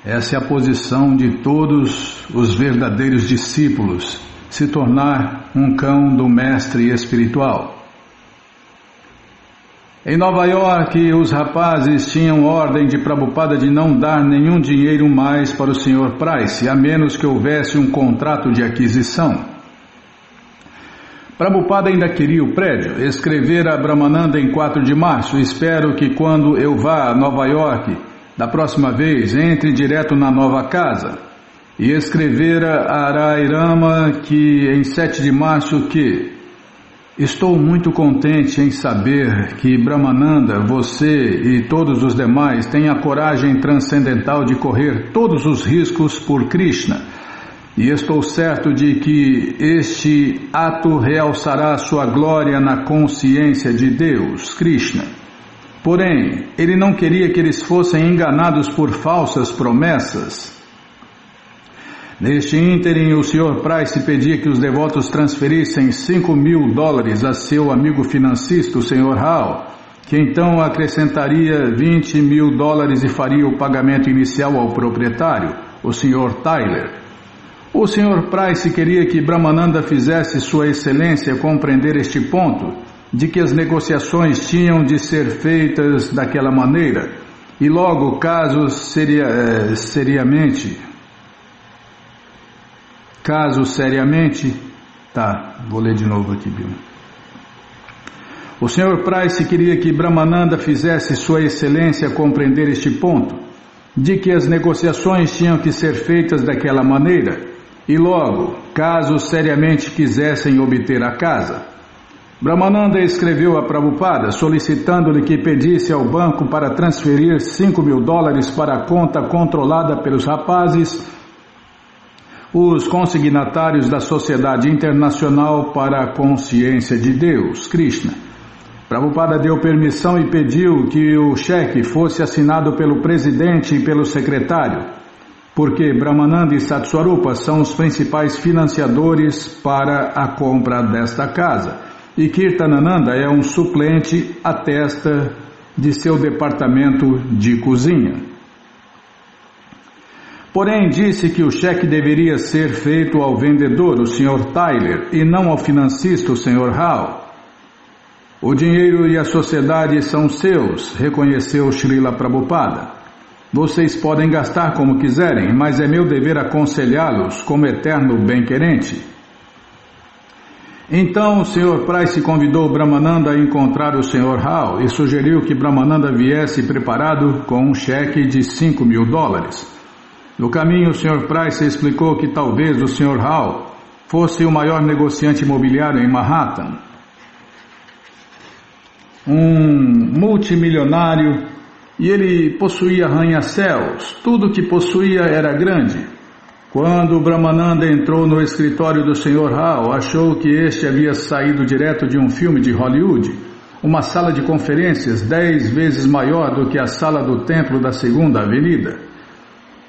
Essa é a posição de todos os verdadeiros discípulos, se tornar um cão do mestre espiritual. Em Nova York, os rapazes tinham ordem de Prabhupada de não dar nenhum dinheiro mais para o Sr. Price, a menos que houvesse um contrato de aquisição. Prabhupada ainda queria o prédio. Escrevera a Brahmananda em 4 de março. Espero que quando eu vá a Nova York, da próxima vez, entre direto na nova casa. E escrevera a Arairama que em 7 de março que... Estou muito contente em saber que Brahmananda, você e todos os demais têm a coragem transcendental de correr todos os riscos por Krishna. E estou certo de que este ato realçará sua glória na consciência de Deus, Krishna. Porém, ele não queria que eles fossem enganados por falsas promessas. Neste ínterim, o Sr. Price pedia que os devotos transferissem $5.000 a seu amigo financista, o Sr. Hall, que então acrescentaria $20.000 e faria o pagamento inicial ao proprietário, o Sr. Tyler. O Sr. Price queria que Brahmananda fizesse Sua Excelência compreender este ponto, de que as negociações tinham de ser feitas daquela maneira, e logo, caso seriamente, vou ler de novo aqui, Bill. O Sr. Price queria que Brahmananda fizesse Sua Excelência compreender este ponto, de que as negociações tinham que ser feitas daquela maneira, e logo, caso seriamente quisessem obter a casa. Brahmananda escreveu a Prabhupada solicitando-lhe que pedisse ao banco para transferir $5.000 para a conta controlada pelos rapazes os consignatários da Sociedade Internacional para a Consciência de Deus, Krishna. Prabhupada deu permissão e pediu que o cheque fosse assinado pelo presidente e pelo secretário, porque Brahmananda e Satswarupa são os principais financiadores para a compra desta casa, e Kirtanananda é um suplente à testa de seu departamento de cozinha. Porém, disse que o cheque deveria ser feito ao vendedor, o Sr. Tyler, e não ao financista, o Sr. Rao. O dinheiro e a sociedade são seus, reconheceu Srila Prabhupada. Vocês podem gastar como quiserem, mas é meu dever aconselhá-los como eterno bem-querente. Então o Sr. Price convidou Brahmananda a encontrar o Sr. Rao e sugeriu que Brahmananda viesse preparado com um cheque de $5.000. No caminho, o Sr. Price explicou que talvez o Sr. Rao fosse o maior negociante imobiliário em Manhattan, um multimilionário, e ele possuía arranha-céus, tudo que possuía era grande. Quando Brahmananda entrou no escritório do Sr. Rao, achou que este havia saído direto de um filme de Hollywood, uma sala de conferências 10 vezes maior do que a sala do templo da Segunda Avenida.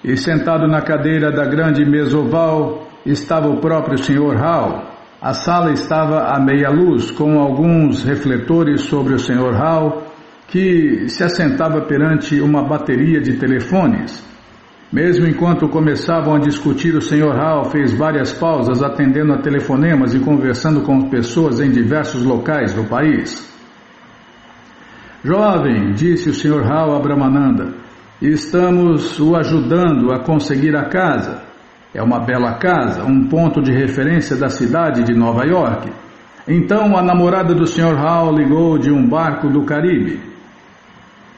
E sentado na cadeira da grande mesa oval estava o próprio Sr. Rao. A sala estava à meia luz, com alguns refletores sobre o Sr. Rao, que se assentava perante uma bateria de telefones. Mesmo enquanto começavam a discutir, o Sr. Rao fez várias pausas atendendo a telefonemas e conversando com pessoas em diversos locais do país. Jovem, disse o Sr. Rao a Brahmananda, estamos o ajudando a conseguir a casa. É uma bela casa, um ponto de referência da cidade de Nova York. Então a namorada do Sr. Rao ligou de um barco do Caribe.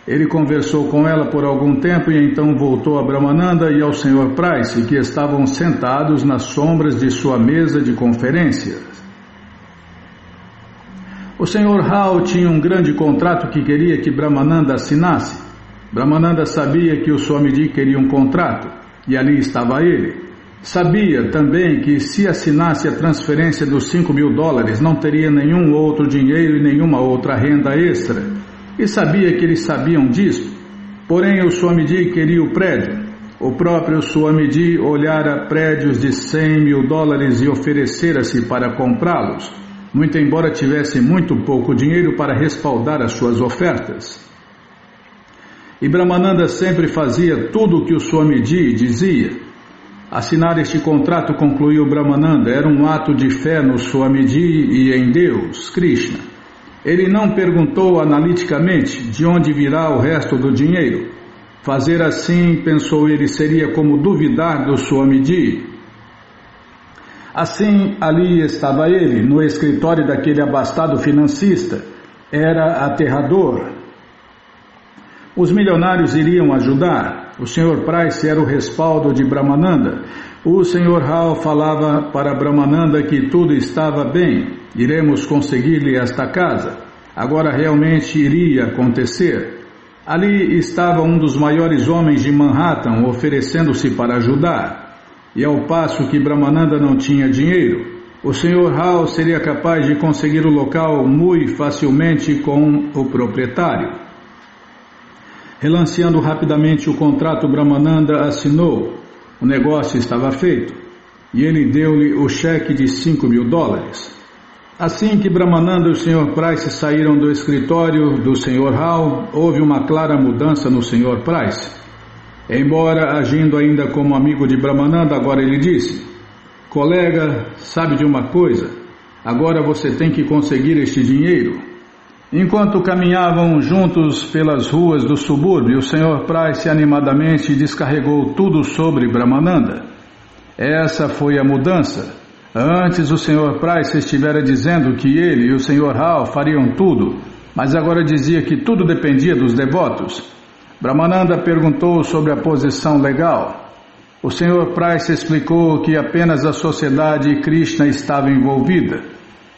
Ele conversou com ela por algum tempo e então voltou a Brahmananda e ao Sr. Price, que estavam sentados nas sombras de sua mesa de conferências. O Sr. Rao tinha um grande contrato que queria que Brahmananda assinasse. Brahmananda sabia que o Swamiji queria um contrato, e ali estava ele. Sabia também que se assinasse a transferência dos $5.000 não teria nenhum outro dinheiro e nenhuma outra renda extra. E sabia que eles sabiam disso. Porém o Swamiji queria o prédio. O próprio Swamiji olhara prédios de $100.000 e oferecera-se para comprá-los, muito embora tivesse muito pouco dinheiro para respaldar as suas ofertas. E Brahmananda sempre fazia tudo o que o Swamiji dizia. Assinar este contrato, concluiu Brahmananda, era um ato de fé no Swamiji e em Deus, Krishna. Ele não perguntou analiticamente de onde virá o resto do dinheiro. Fazer assim, pensou ele, seria como duvidar do Swamiji. Assim, ali estava ele, no escritório daquele abastado financista. Era aterrador. Os milionários iriam ajudar. O Sr. Price era o respaldo de Brahmananda. O Sr. Rao falava para Brahmananda que tudo estava bem. Iremos conseguir-lhe esta casa. Agora realmente iria acontecer. Ali estava um dos maiores homens de Manhattan oferecendo-se para ajudar. E ao passo que Brahmananda não tinha dinheiro, o Sr. Rao seria capaz de conseguir o local muito facilmente com o proprietário. Relanceando rapidamente o contrato, Brahmananda assinou. O negócio estava feito e ele deu-lhe o cheque de $5.000. Assim que Brahmananda e o Sr. Price saíram do escritório do Sr. Rao, houve uma clara mudança no Sr. Price. Embora agindo ainda como amigo de Brahmananda, agora ele disse: colega, sabe de uma coisa? Agora você tem que conseguir este dinheiro. Enquanto caminhavam juntos pelas ruas do subúrbio, o Sr. Price animadamente descarregou tudo sobre Brahmananda. Essa foi a mudança. Antes o Sr. Price estivera dizendo que ele e o Sr. Rao fariam tudo, mas agora dizia que tudo dependia dos devotos. Brahmananda perguntou sobre a posição legal. O Sr. Price explicou que apenas a sociedade Krishna estava envolvida.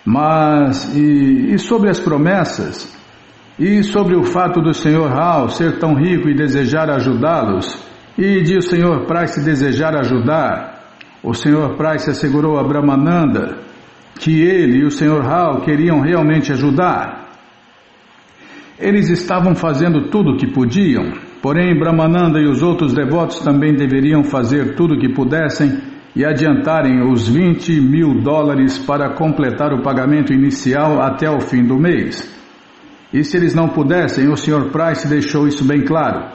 Mas, e sobre as promessas? E sobre o fato do Sr. Rao ser tão rico e desejar ajudá-los? E de o Sr. Price desejar ajudar? O Sr. Price assegurou a Brahmananda que ele e o Sr. Rao queriam realmente ajudar. Eles estavam fazendo tudo o que podiam, porém Brahmananda e os outros devotos também deveriam fazer tudo o que pudessem e adiantarem os $20.000 para completar o pagamento inicial até o fim do mês. E se eles não pudessem, o Sr. Price deixou isso bem claro.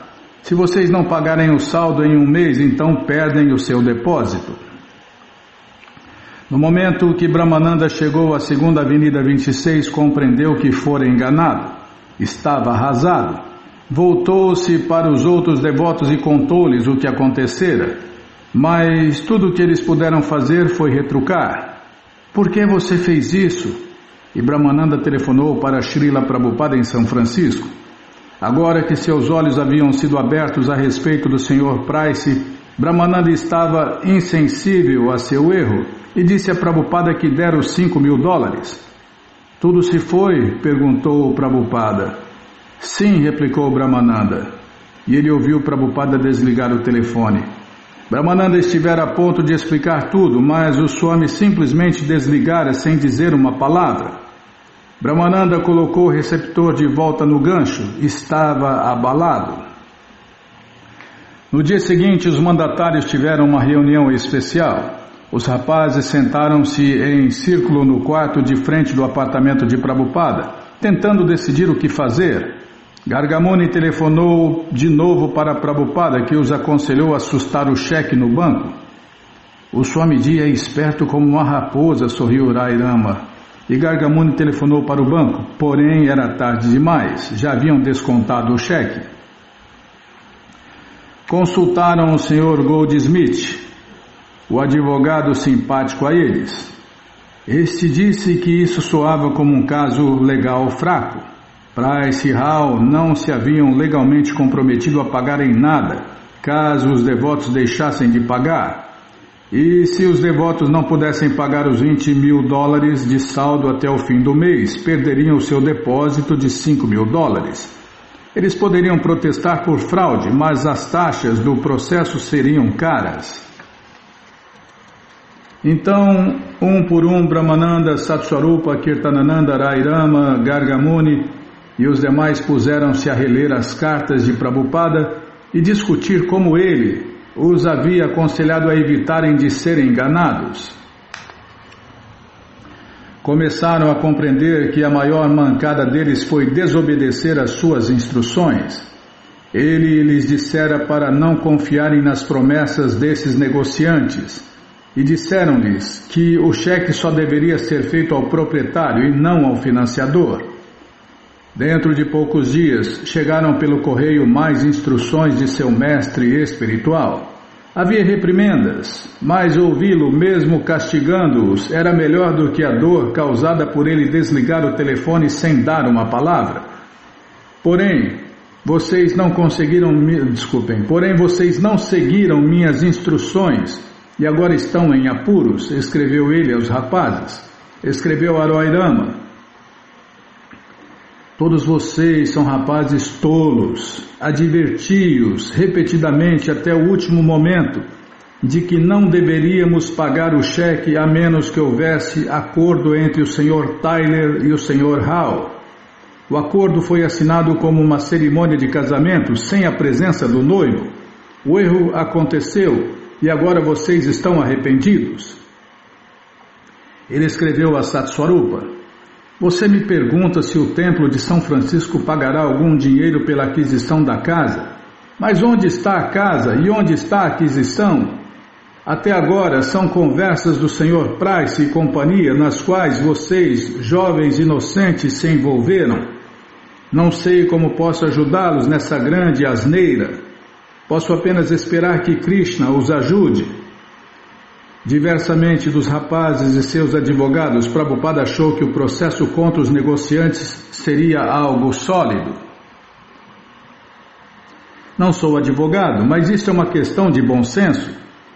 Se vocês não pagarem o saldo em um mês, então perdem o seu depósito. No momento que Brahmananda chegou à 2ª Avenida 26, compreendeu que fora enganado. Estava arrasado. Voltou-se para os outros devotos e contou-lhes o que acontecera. Mas tudo o que eles puderam fazer foi retrucar. Por que você fez isso? E Brahmananda telefonou para Srila Prabhupada em São Francisco. Agora que seus olhos haviam sido abertos a respeito do Sr. Price, Brahmananda estava insensível a seu erro e disse a Prabhupada que dera os $5.000. Tudo se foi? Perguntou Prabhupada. Sim, replicou Brahmananda. E ele ouviu Prabhupada desligar o telefone. Brahmananda estivera a ponto de explicar tudo, mas o Swami simplesmente desligara sem dizer uma palavra. Brahmananda colocou o receptor de volta no gancho. Estava abalado. No dia seguinte, os mandatários tiveram uma reunião especial. Os rapazes sentaram-se em círculo no quarto de frente do apartamento de Prabhupada, tentando decidir o que fazer. Gargamuni telefonou de novo para Prabhupada, que os aconselhou a assustar o cheque no banco. O Swamiji é esperto como uma raposa, sorriu Rai Rama. E Gargamuni telefonou para o banco, porém era tarde demais, já haviam descontado o cheque. Consultaram o Sr. Goldsmith, o advogado simpático a eles. Este disse que isso soava como um caso legal fraco. Price e Rao não se haviam legalmente comprometido a pagarem nada, caso os devotos deixassem de pagar. E se os devotos não pudessem pagar os $20.000 de saldo até o fim do mês, perderiam o seu depósito de $5.000. Eles poderiam protestar por fraude, mas as taxas do processo seriam caras. Então, um por um, Brahmananda, Satswarupa, Kirtanananda, Rai Rama, Gargamuni e os demais puseram-se a reler as cartas de Prabhupada e discutir como ele os havia aconselhado a evitarem de serem enganados. Começaram a compreender que a maior mancada deles foi desobedecer às suas instruções. Ele lhes dissera para não confiarem nas promessas desses negociantes e disseram-lhes que o cheque só deveria ser feito ao proprietário e não ao financiador. Dentro de poucos dias, chegaram pelo correio mais instruções de seu mestre espiritual. Havia reprimendas, mas ouvi-lo mesmo castigando-os era melhor do que a dor causada por ele desligar o telefone sem dar uma palavra. Porém, vocês não seguiram minhas instruções e agora estão em apuros, escreveu ele aos rapazes. Escreveu a Rai Rama. Todos vocês são rapazes tolos, adverti-os repetidamente até o último momento de que não deveríamos pagar o cheque a menos que houvesse acordo entre o Sr. Tyler e o Sr. Rao. O acordo foi assinado como uma cerimônia de casamento sem a presença do noivo. O erro aconteceu e agora vocês estão arrependidos. Ele escreveu a Satswarupa. Você me pergunta se o templo de São Francisco pagará algum dinheiro pela aquisição da casa. Mas onde está a casa e onde está a aquisição? Até agora são conversas do Sr. Price e companhia nas quais vocês, jovens inocentes, se envolveram. Não sei como posso ajudá-los nessa grande asneira. Posso apenas esperar que Krishna os ajude. Diversamente dos rapazes e seus advogados, Prabhupada achou que o processo contra os negociantes seria algo sólido. Não sou advogado, mas isso é uma questão de bom senso.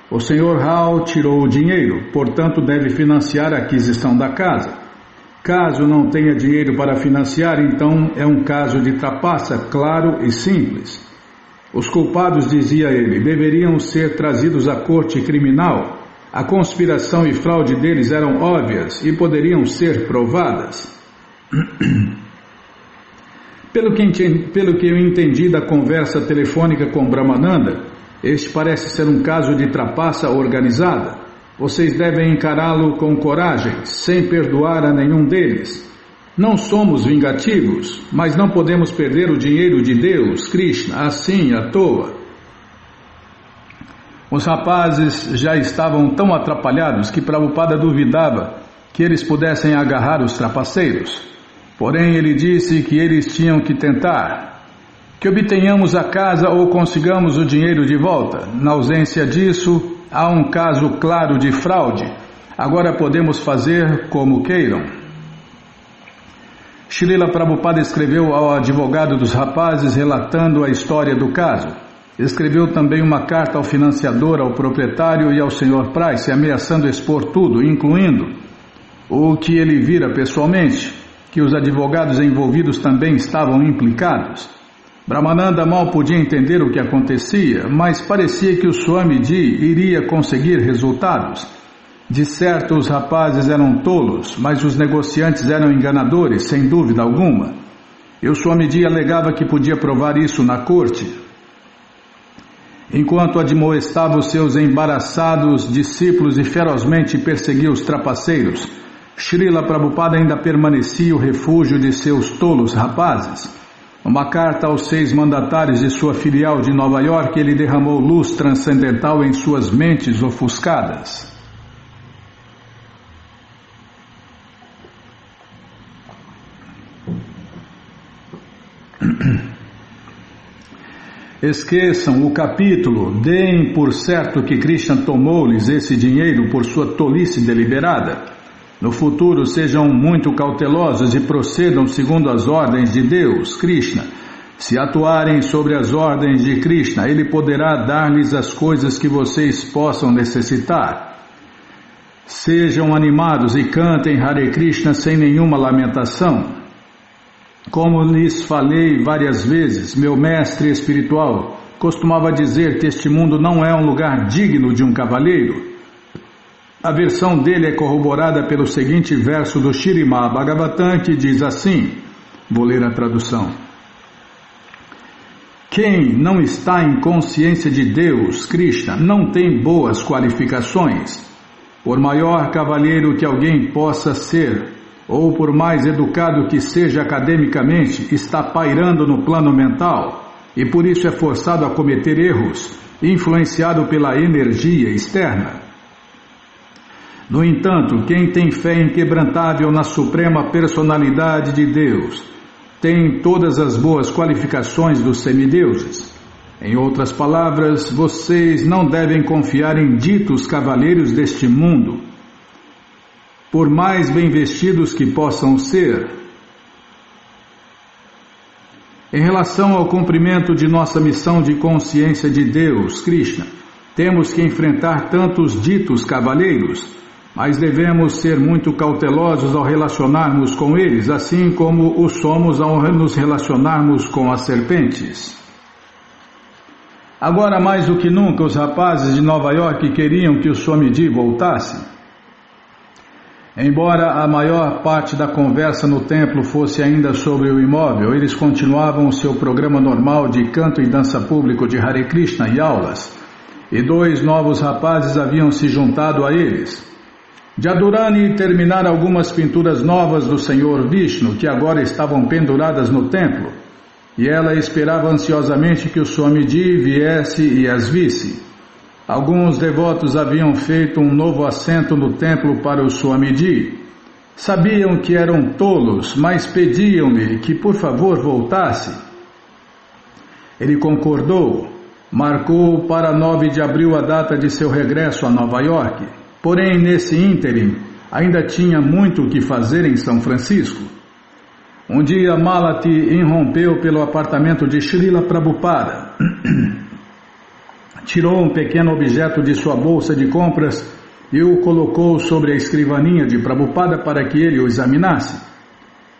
O Sr. Rao tirou o dinheiro, portanto deve financiar a aquisição da casa. Caso não tenha dinheiro para financiar, então é um caso de trapaça, claro e simples. Os culpados, dizia ele, deveriam ser trazidos à corte criminal. A conspiração e fraude deles eram óbvias e poderiam ser provadas. Pelo que eu entendi da conversa telefônica com Brahmananda, este parece ser um caso de trapaça organizada. Vocês devem encará-lo com coragem, sem perdoar a nenhum deles. Não somos vingativos, mas não podemos perder o dinheiro de Deus, Krishna, assim à toa. Os rapazes já estavam tão atrapalhados que Prabhupada duvidava que eles pudessem agarrar os trapaceiros. Porém, ele disse que eles tinham que tentar, que obtenhamos a casa ou consigamos o dinheiro de volta. Na ausência disso, há um caso claro de fraude. Agora podemos fazer como queiram. Srila Prabhupada escreveu ao advogado dos rapazes relatando a história do caso. Escreveu também uma carta ao financiador, ao proprietário e ao Sr. Price, ameaçando expor tudo, incluindo o que ele vira pessoalmente, que os advogados envolvidos também estavam implicados. Brahmananda mal podia entender o que acontecia, mas parecia que o Swamiji iria conseguir resultados. De certo, os rapazes eram tolos, mas os negociantes eram enganadores, sem dúvida alguma. E o Swamiji alegava que podia provar isso na corte. Enquanto admoestava os seus embaraçados discípulos e ferozmente perseguia os trapaceiros, Srila Prabhupada ainda permanecia o refúgio de seus tolos rapazes. Uma carta aos 6 mandatários de sua filial de Nova York, ele derramou luz transcendental em suas mentes ofuscadas. Esqueçam o capítulo, deem por certo que Krishna tomou-lhes esse dinheiro por sua tolice deliberada. No futuro sejam muito cautelosos e procedam segundo as ordens de Deus, Krishna. Se atuarem sobre as ordens de Krishna, Ele poderá dar-lhes as coisas que vocês possam necessitar. Sejam animados e cantem Hare Krishna sem nenhuma lamentação. Como lhes falei várias vezes, meu mestre espiritual costumava dizer que este mundo não é um lugar digno de um cavalheiro. A versão dele é corroborada pelo seguinte verso do Śrīmad Bhagavatam, que diz assim, vou ler a tradução. Quem não está em consciência de Deus, Krishna, não tem boas qualificações. Por maior cavalheiro que alguém possa ser, ou por mais educado que seja academicamente, está pairando no plano mental e por isso é forçado a cometer erros, influenciado pela energia externa. No entanto, quem tem fé inquebrantável na suprema personalidade de Deus, tem todas as boas qualificações dos semideuses. Em outras palavras, vocês não devem confiar em ditos cavaleiros deste mundo, por mais bem vestidos que possam ser. Em relação ao cumprimento de nossa missão de consciência de Deus, Krishna, temos que enfrentar tantos ditos cavaleiros, mas devemos ser muito cautelosos ao relacionarmos com eles, assim como o somos ao nos relacionarmos com as serpentes. Agora, mais do que nunca, os rapazes de Nova York queriam que o Swamiji voltasse. Embora a maior parte da conversa no templo fosse ainda sobre o imóvel, eles continuavam o seu programa normal de canto e dança público de Hare Krishna e aulas, e 2 novos rapazes haviam se juntado a eles. Jadurani terminara algumas pinturas novas do Senhor Vishnu, que agora estavam penduradas no templo, e ela esperava ansiosamente que o Swamiji viesse e as visse. Alguns devotos haviam feito um novo assento no templo para o Swamiji. Sabiam que eram tolos, mas pediam-lhe que por favor voltasse. Ele concordou, marcou para 9 de abril a data de seu regresso a Nova York. Porém, nesse ínterim, ainda tinha muito o que fazer em São Francisco. Um dia, Malati irrompeu pelo apartamento de Srila Prabhupada. Tirou um pequeno objeto de sua bolsa de compras e o colocou sobre a escrivaninha de Prabhupada para que ele o examinasse.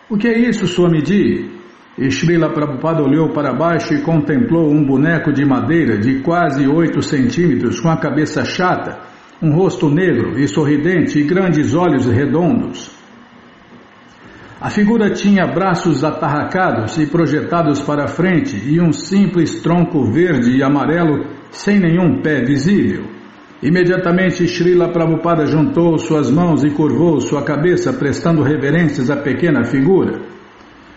O que é isso, Swamiji? E Srila Prabhupada olhou para baixo e contemplou um boneco de madeira de quase 8 centímetros com a cabeça chata, um rosto negro e sorridente e grandes olhos redondos. A figura tinha braços atarracados e projetados para a frente e um simples tronco verde e amarelo sem nenhum pé visível. Imediatamente Srila Prabhupada juntou suas mãos e curvou sua cabeça, prestando reverências à pequena figura.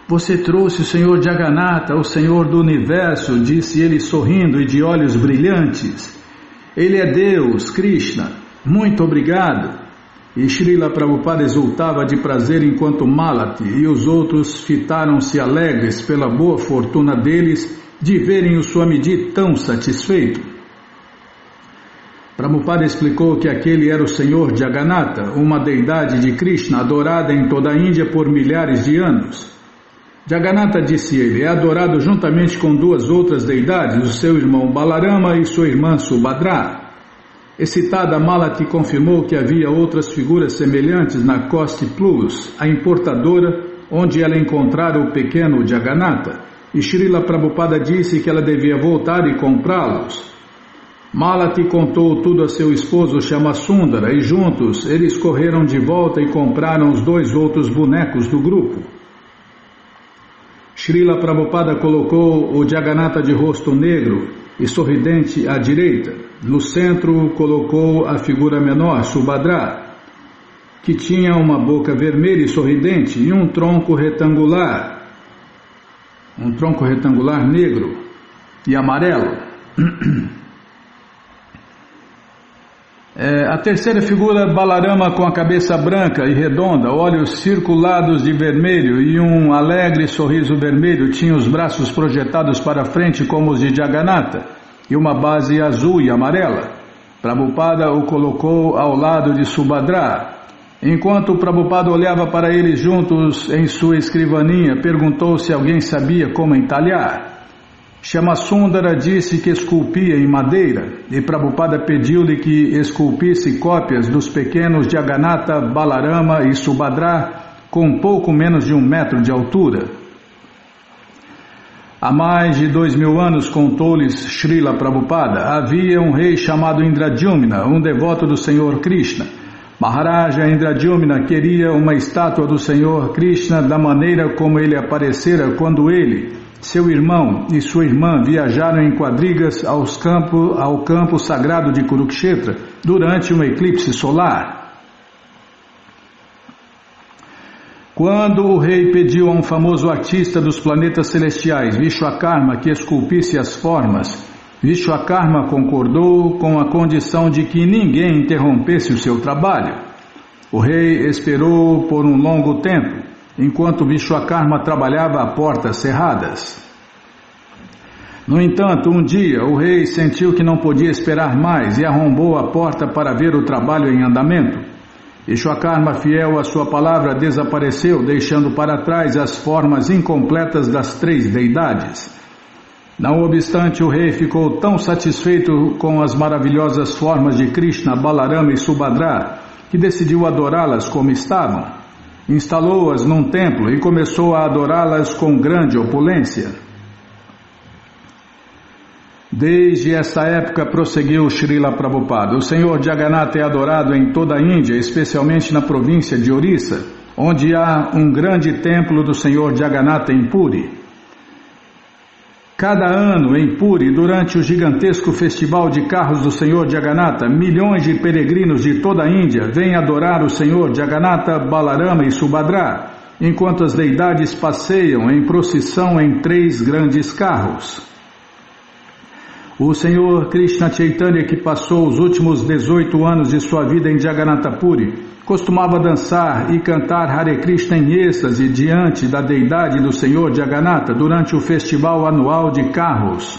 Você trouxe o Senhor Jagannatha, o Senhor do Universo, disse ele sorrindo e de olhos brilhantes. Ele é Deus, Krishna. Muito obrigado. E Srila Prabhupada exultava de prazer enquanto Malati e os outros fitaram-se alegres pela boa fortuna deles de verem o Swamiji tão satisfeito. Prabhupada explicou que aquele era o Senhor Jagannatha, uma deidade de Krishna adorada em toda a Índia por milhares de anos. Jagannatha, disse ele, é adorado juntamente com duas outras deidades, o seu irmão Balarama e sua irmã Subhadra. Excitada, Malati confirmou que havia outras figuras semelhantes na Coste Plus, a importadora, onde ela encontrara o pequeno Jagannatha, e Srila Prabhupada disse que ela devia voltar e comprá-los. Malati contou tudo a seu esposo Shyamasundara e juntos eles correram de volta e compraram os dois outros bonecos do grupo. Srila Prabhupada colocou o Jagannatha de rosto negro e sorridente à direita. No centro colocou a figura menor, Subhadra, que tinha uma boca vermelha e sorridente e um tronco retangular negro e amarelo. A terceira figura, Balarama, com a cabeça branca e redonda, olhos circulados de vermelho e um alegre sorriso vermelho, tinha os braços projetados para frente como os de Jagannatha e uma base azul e amarela. Prabhupada o colocou ao lado de Subhadra. Enquanto Prabhupada olhava para eles juntos em sua escrivaninha, perguntou se alguém sabia como entalhar. Shyamasundara disse que esculpia em madeira, e Prabhupada pediu-lhe que esculpisse cópias dos pequenos Jagannatha, Balarama e Subhadra com pouco menos de 1 metro de altura. Há mais de 2000 anos, contou-lhes Srila Prabhupada, havia um rei chamado Indradyumna, um devoto do Senhor Krishna. Maharaja Indradyumna queria uma estátua do Senhor Krishna da maneira como ele aparecera quando ele, seu irmão e sua irmã viajaram em quadrigas ao campo sagrado de Kurukshetra durante um eclipse solar. Quando o rei pediu a um famoso artista dos planetas celestiais, Vishwakarma, que esculpisse as formas, Vishwakarma concordou com a condição de que ninguém interrompesse o seu trabalho. O rei esperou por um longo tempo, enquanto Vishwakarma trabalhava a portas cerradas. No entanto, um dia o rei sentiu que não podia esperar mais e arrombou a porta para ver o trabalho em andamento. Vishwakarma, fiel à sua palavra, desapareceu, deixando para trás as formas incompletas das 3 deidades. Não obstante, o rei ficou tão satisfeito com as maravilhosas formas de Krishna, Balarama e Subhadra, que decidiu adorá-las como estavam. Instalou-as num templo e começou a adorá-las com grande opulência. Desde esta época, prosseguiu Srila Prabhupada, o Senhor Jagannatha é adorado em toda a Índia, especialmente na província de Orissa, onde há um grande templo do Senhor Jagannatha em Puri. Cada ano em Puri, durante o gigantesco festival de carros do Senhor Jagannatha, milhões de peregrinos de toda a Índia vêm adorar o Senhor Jagannatha, Balarama e Subhadra, enquanto as deidades passeiam em procissão em 3 grandes carros. O Senhor Krishna Chaitanya, que passou os últimos 18 anos de sua vida em Jagannatha Puri, costumava dançar e cantar Hare Krishna em êxtase diante da deidade do Senhor Jagannatha durante o festival anual de carros.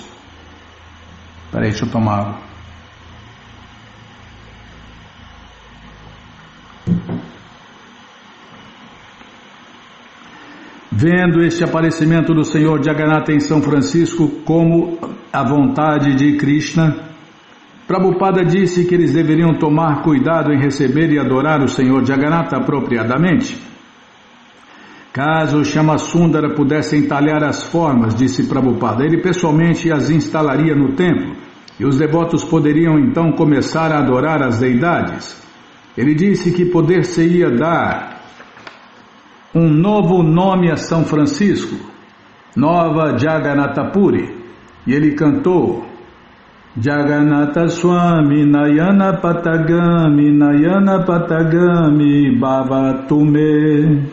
Peraí, deixa eu tomar água. Vendo este aparecimento do Senhor Jagannatha em São Francisco como a vontade de Krishna, Prabhupada disse que eles deveriam tomar cuidado em receber e adorar o Senhor Jagannatha apropriadamente. Caso Shyamasundara pudesse entalhar as formas, disse Prabhupada, ele pessoalmente as instalaria no templo, e os devotos poderiam então começar a adorar as deidades. Ele disse que poder-se-ia dar um novo nome a São Francisco, Nova Jagannatha Puri, e ele cantou Jagannatha Swami Nayana Patagami Bhavatume.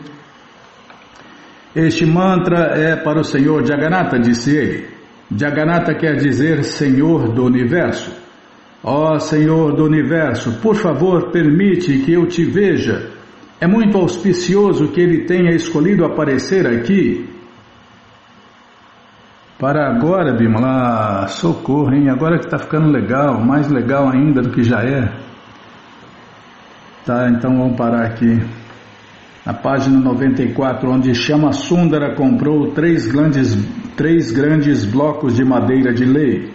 Este mantra é para o Senhor Jagannatha, disse ele. Jagannatha quer dizer Senhor do Universo. Ó Senhor do Universo, por favor, permite que eu te veja. É muito auspicioso que ele tenha escolhido aparecer aqui. Para agora, Bimala, socorro, hein? Agora que está ficando legal, mais legal ainda do que já é. Tá, então vamos parar aqui. Na página 94, onde Shama Sundara comprou três grandes blocos de madeira de lei.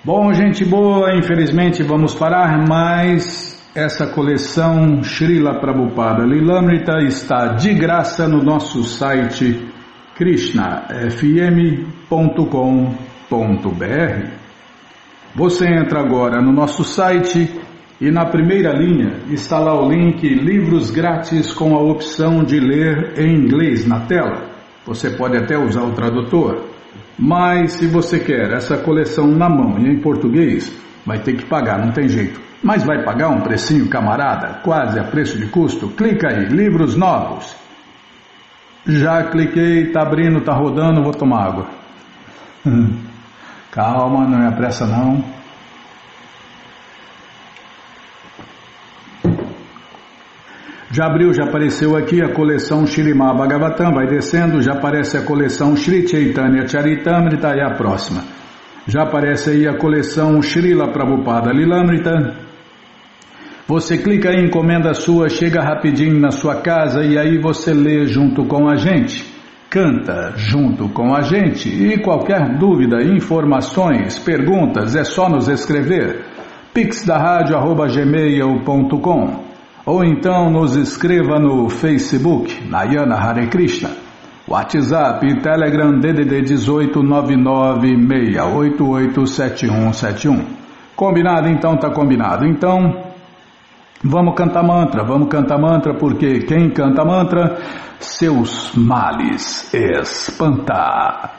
Bom, gente boa, infelizmente vamos parar, mas essa coleção Srila Prabhupada Lilamrita está de graça no nosso site krishnafm.com.br. Você entra agora no nosso site e na primeira linha está lá o link Livros Grátis com a opção de ler em inglês na tela. Você pode até usar o tradutor, mas se você quer essa coleção na mão e em português, vai ter que pagar, não tem jeito. Mas vai pagar um precinho, camarada, quase a preço de custo? Clica aí, livros novos. Já cliquei, tá abrindo, tá rodando, vou tomar água. Calma, não é pressa não. Já abriu, já apareceu aqui a coleção Śrīmad Bhagavatam, vai descendo, já aparece a coleção Sri Chaitanya Charitamrita e a próxima. Já aparece aí a coleção Srila Prabhupada Lilamrita. Você clica aí, encomenda sua, chega rapidinho na sua casa e aí você lê junto com a gente, canta junto com a gente. E qualquer dúvida, informações, perguntas, é só nos escrever. pixdaradio@gmail.com ou então nos escreva no Facebook, Nayana Hare Krishna. WhatsApp e Telegram DDD 18 996887171. Combinado? Então tá combinado. Então vamos cantar mantra porque quem canta mantra, seus males espanta.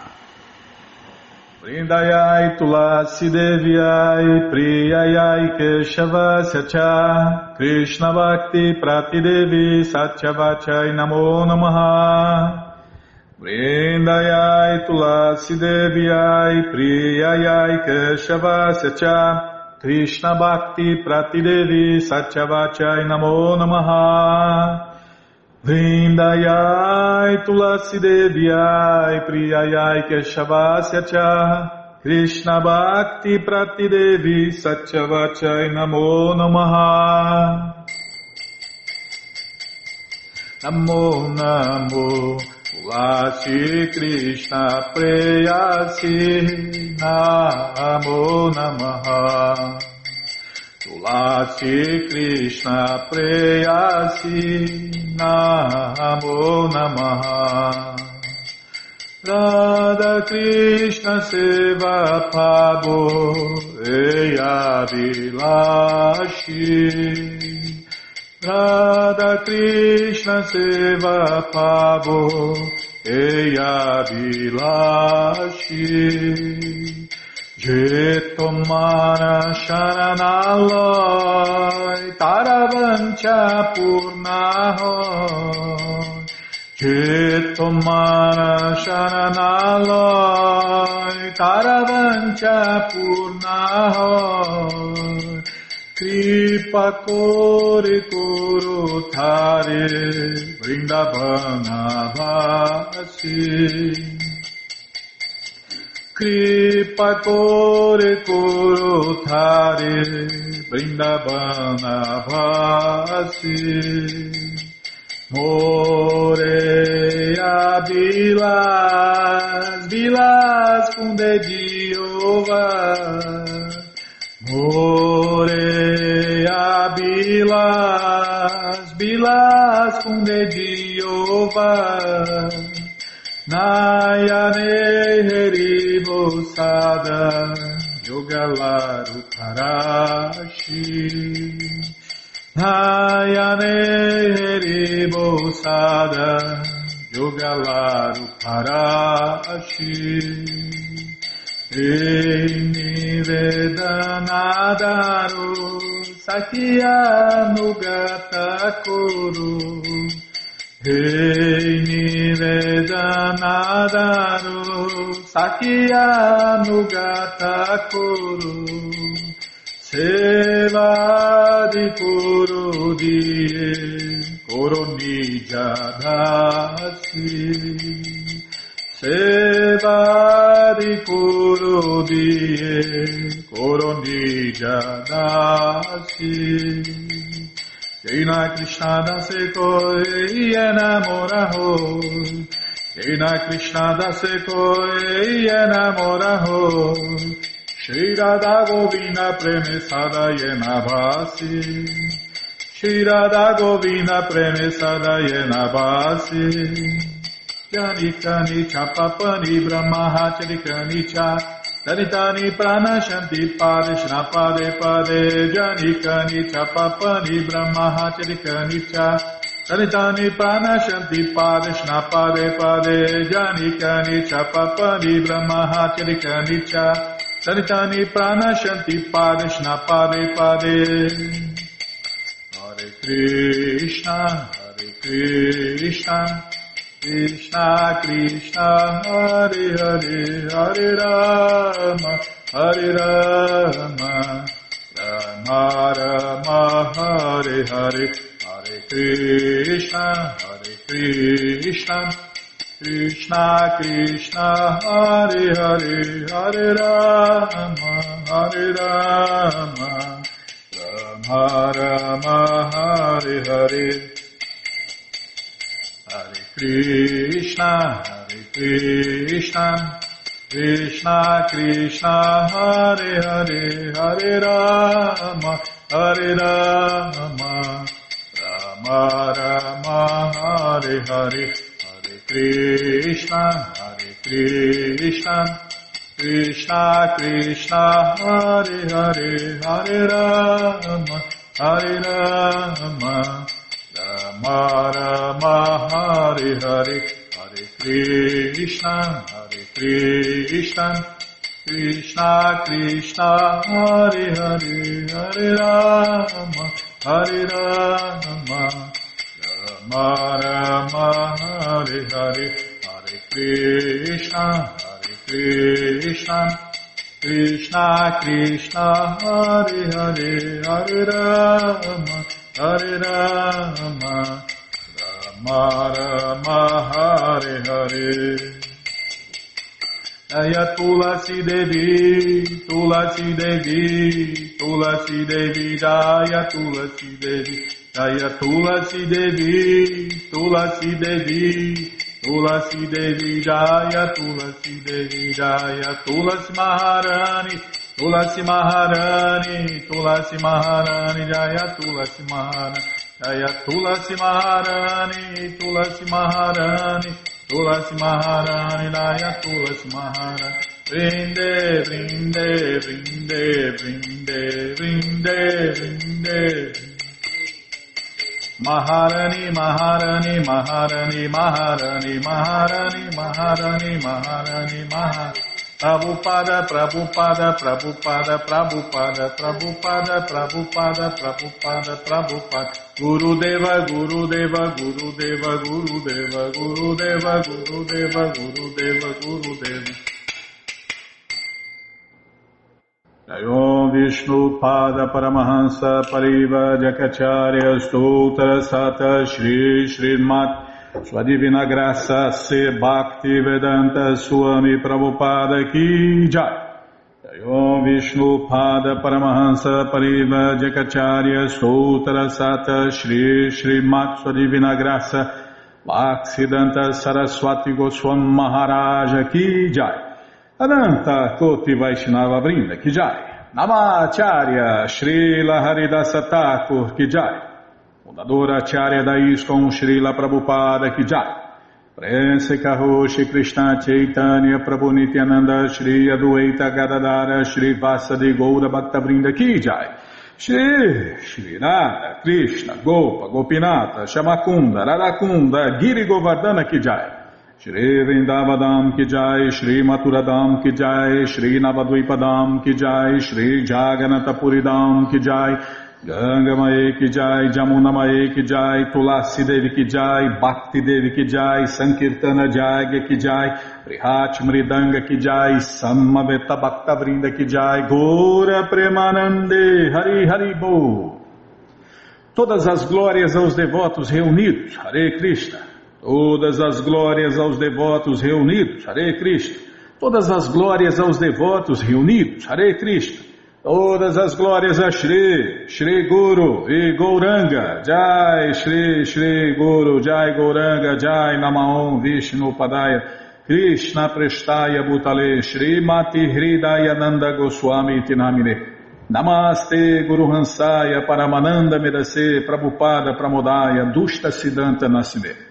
Vrindayai Tulasi Devyai Priyayai Keshavasya Cha Krishna Bhakti Pratidevi Satyavachai Namo Namaha. Vrindayai Tulasi Devyai Priyayai Keshavasya Cha Krishna Bhakti Pratidevi Satyavachai Namo Namaha. Vrindayai Tulasi Devyai Priyayai Keshavasya Cha Krishna Bhakti Pratidevi Satyavachai Namo Namaha. Namo Namo Tulasi Krishna Preyasi Namo Namaha. Tulasi Krishna Preyasi Namo Namaha. Radha Krishna Seva Pabo Eya Vilashi. Radha Krishna Seva Pabo Eya Vilashi. Jetomana Sharanaloy Taravancha Purnahoy. Jetomana Sharanaloy Taravancha Purnahoy. Kripa Kore Koro Thare Vrindavana Vasi. Kripa Kore Koro Thare Vrindavana Vasi. Moreia Vilas, Vilas com Dediova. Moreia Vilas, Vilas com Dediova. Nayane Heribo Bosada Yogalaru Parashi Nayane Heri Bosada Yogalaru Parashi Nivedanadaru Sakya Nugata Kuru Nivedanadaru Sakya Nugata Kuru Seva di Kuru Diye Kuru Nijadasi Seva di Kuru Diye Kuru Nijadasi Jaina Krishna dase koi enamora hoi Jaina Krishna dase koi enamora hoi Shri Radha Govina Preme Sada Yena Bhasi Shri Radha Govina Preme Sada Yena Bhasi Janikani Chapapani Brahmahacharikani Cha Danitani Pranashanti Padeshna Pade Pade Janikani Chapapani Brahmahacharikani Cha Danitani Pranashanti Padeshna Pade Pade Janikani Chapapani Brahmahacharikani Cha Danitani Pranashanti Padeshna Pade Pade Hare Krishna Krishna Krishna Hare Hare Hare Rama Rama Rama Hare Hare Hare Krishna Krishna Krishna Hare Hare Hare Rama Rama Rama Hare Hare Hare Krishna Krishna Krishna Hare Hare Hare Rama Rama Rama Hare Hare Hare Krishna Krishna Krishna Hare Hare Hare Rama Rama Rama Hare Hare Hare Krishna Krishna Krishna Hare Hare Hare Rama Rama Rama Hare Hare Hare Krishna Krishna Krishna Hare Hare Hare Rama Rama Hare Hare Jaya Tulasi Devi Jaya Tulasi Devi Jaya Tulasi Devi Jaya Tulasi Devi Jaya Tulasi Maharani Tulasi Maharani Jaya Tulasi Maharani Jaya Tulasi Maharani Jaya Tulasi Maharani Vrinde Maharani Prabhupada Gurudeva Jayom Vishnu Pada Paramahansa Pariva Jakacharya Stoutra Sata Shri Srimat Sua Divina Graça Se Bhakti Vedanta Swami Prabhupada Ki Jai. Jayom Vishnu Pada Paramahansa Pariva Jakacharya Stoutra Sata Shri Srimat Sua Divina Graça Bhaksidanta Saraswati Goswami Maharaja Ki Jai. Ananta Koti Vaishnava Vrinda Ki Jai. Namacharya Srila Haridasa Thakur Ki Jai. Fundadora Acharya da ISKCON Srila Prabhupada Ki Jai. Prense Karo Shri Krishna Chaitanya Prabhu Nityananda Shri Adwaita Gadadara Shri Vasadi Goura Bhaktavrinda Ki Jai Shri Radha Krishna Gopa Gopinata Shamakunda Radakunda Giri Govardhana Ki Jai Shri Vrindavadam Ki Jai Shri Maturadam Ki Jai Shri Navadvipadam Ki Jai Shri Jaganatapuridam Ki Jai Ganga Mae Ki Jai, Jamuna Mae Ki Jai, Tulasi Devi Ki Jai, Bhakti Devi Ki Jai, Sankirtana Jagya Ki Jai, Prihat Mridanga Ki Jai, Samaveta Bhakta Vrinda Ki Jai, Gora Premanande, Hari Hari Bo. Todas as glórias aos devotos reunidos, Hare Krishna. Todas as glórias aos devotos reunidos, Hare Krishna. Todas as glórias aos devotos reunidos, Hare Krishna. Todas as glórias a Shri, Shri Guru e Gauranga, Jai Shri, Shri Guru, Jai Gauranga, Jai Namaon Vishnu Padaya, Krishna Prestaya Bhutale, Shri Mati Hridaya Nanda Goswami Tinamine, Namaste Guru Hansaya Paramananda Medase, Prabhupada Pramodaya, Dushta Siddhanta Nasime.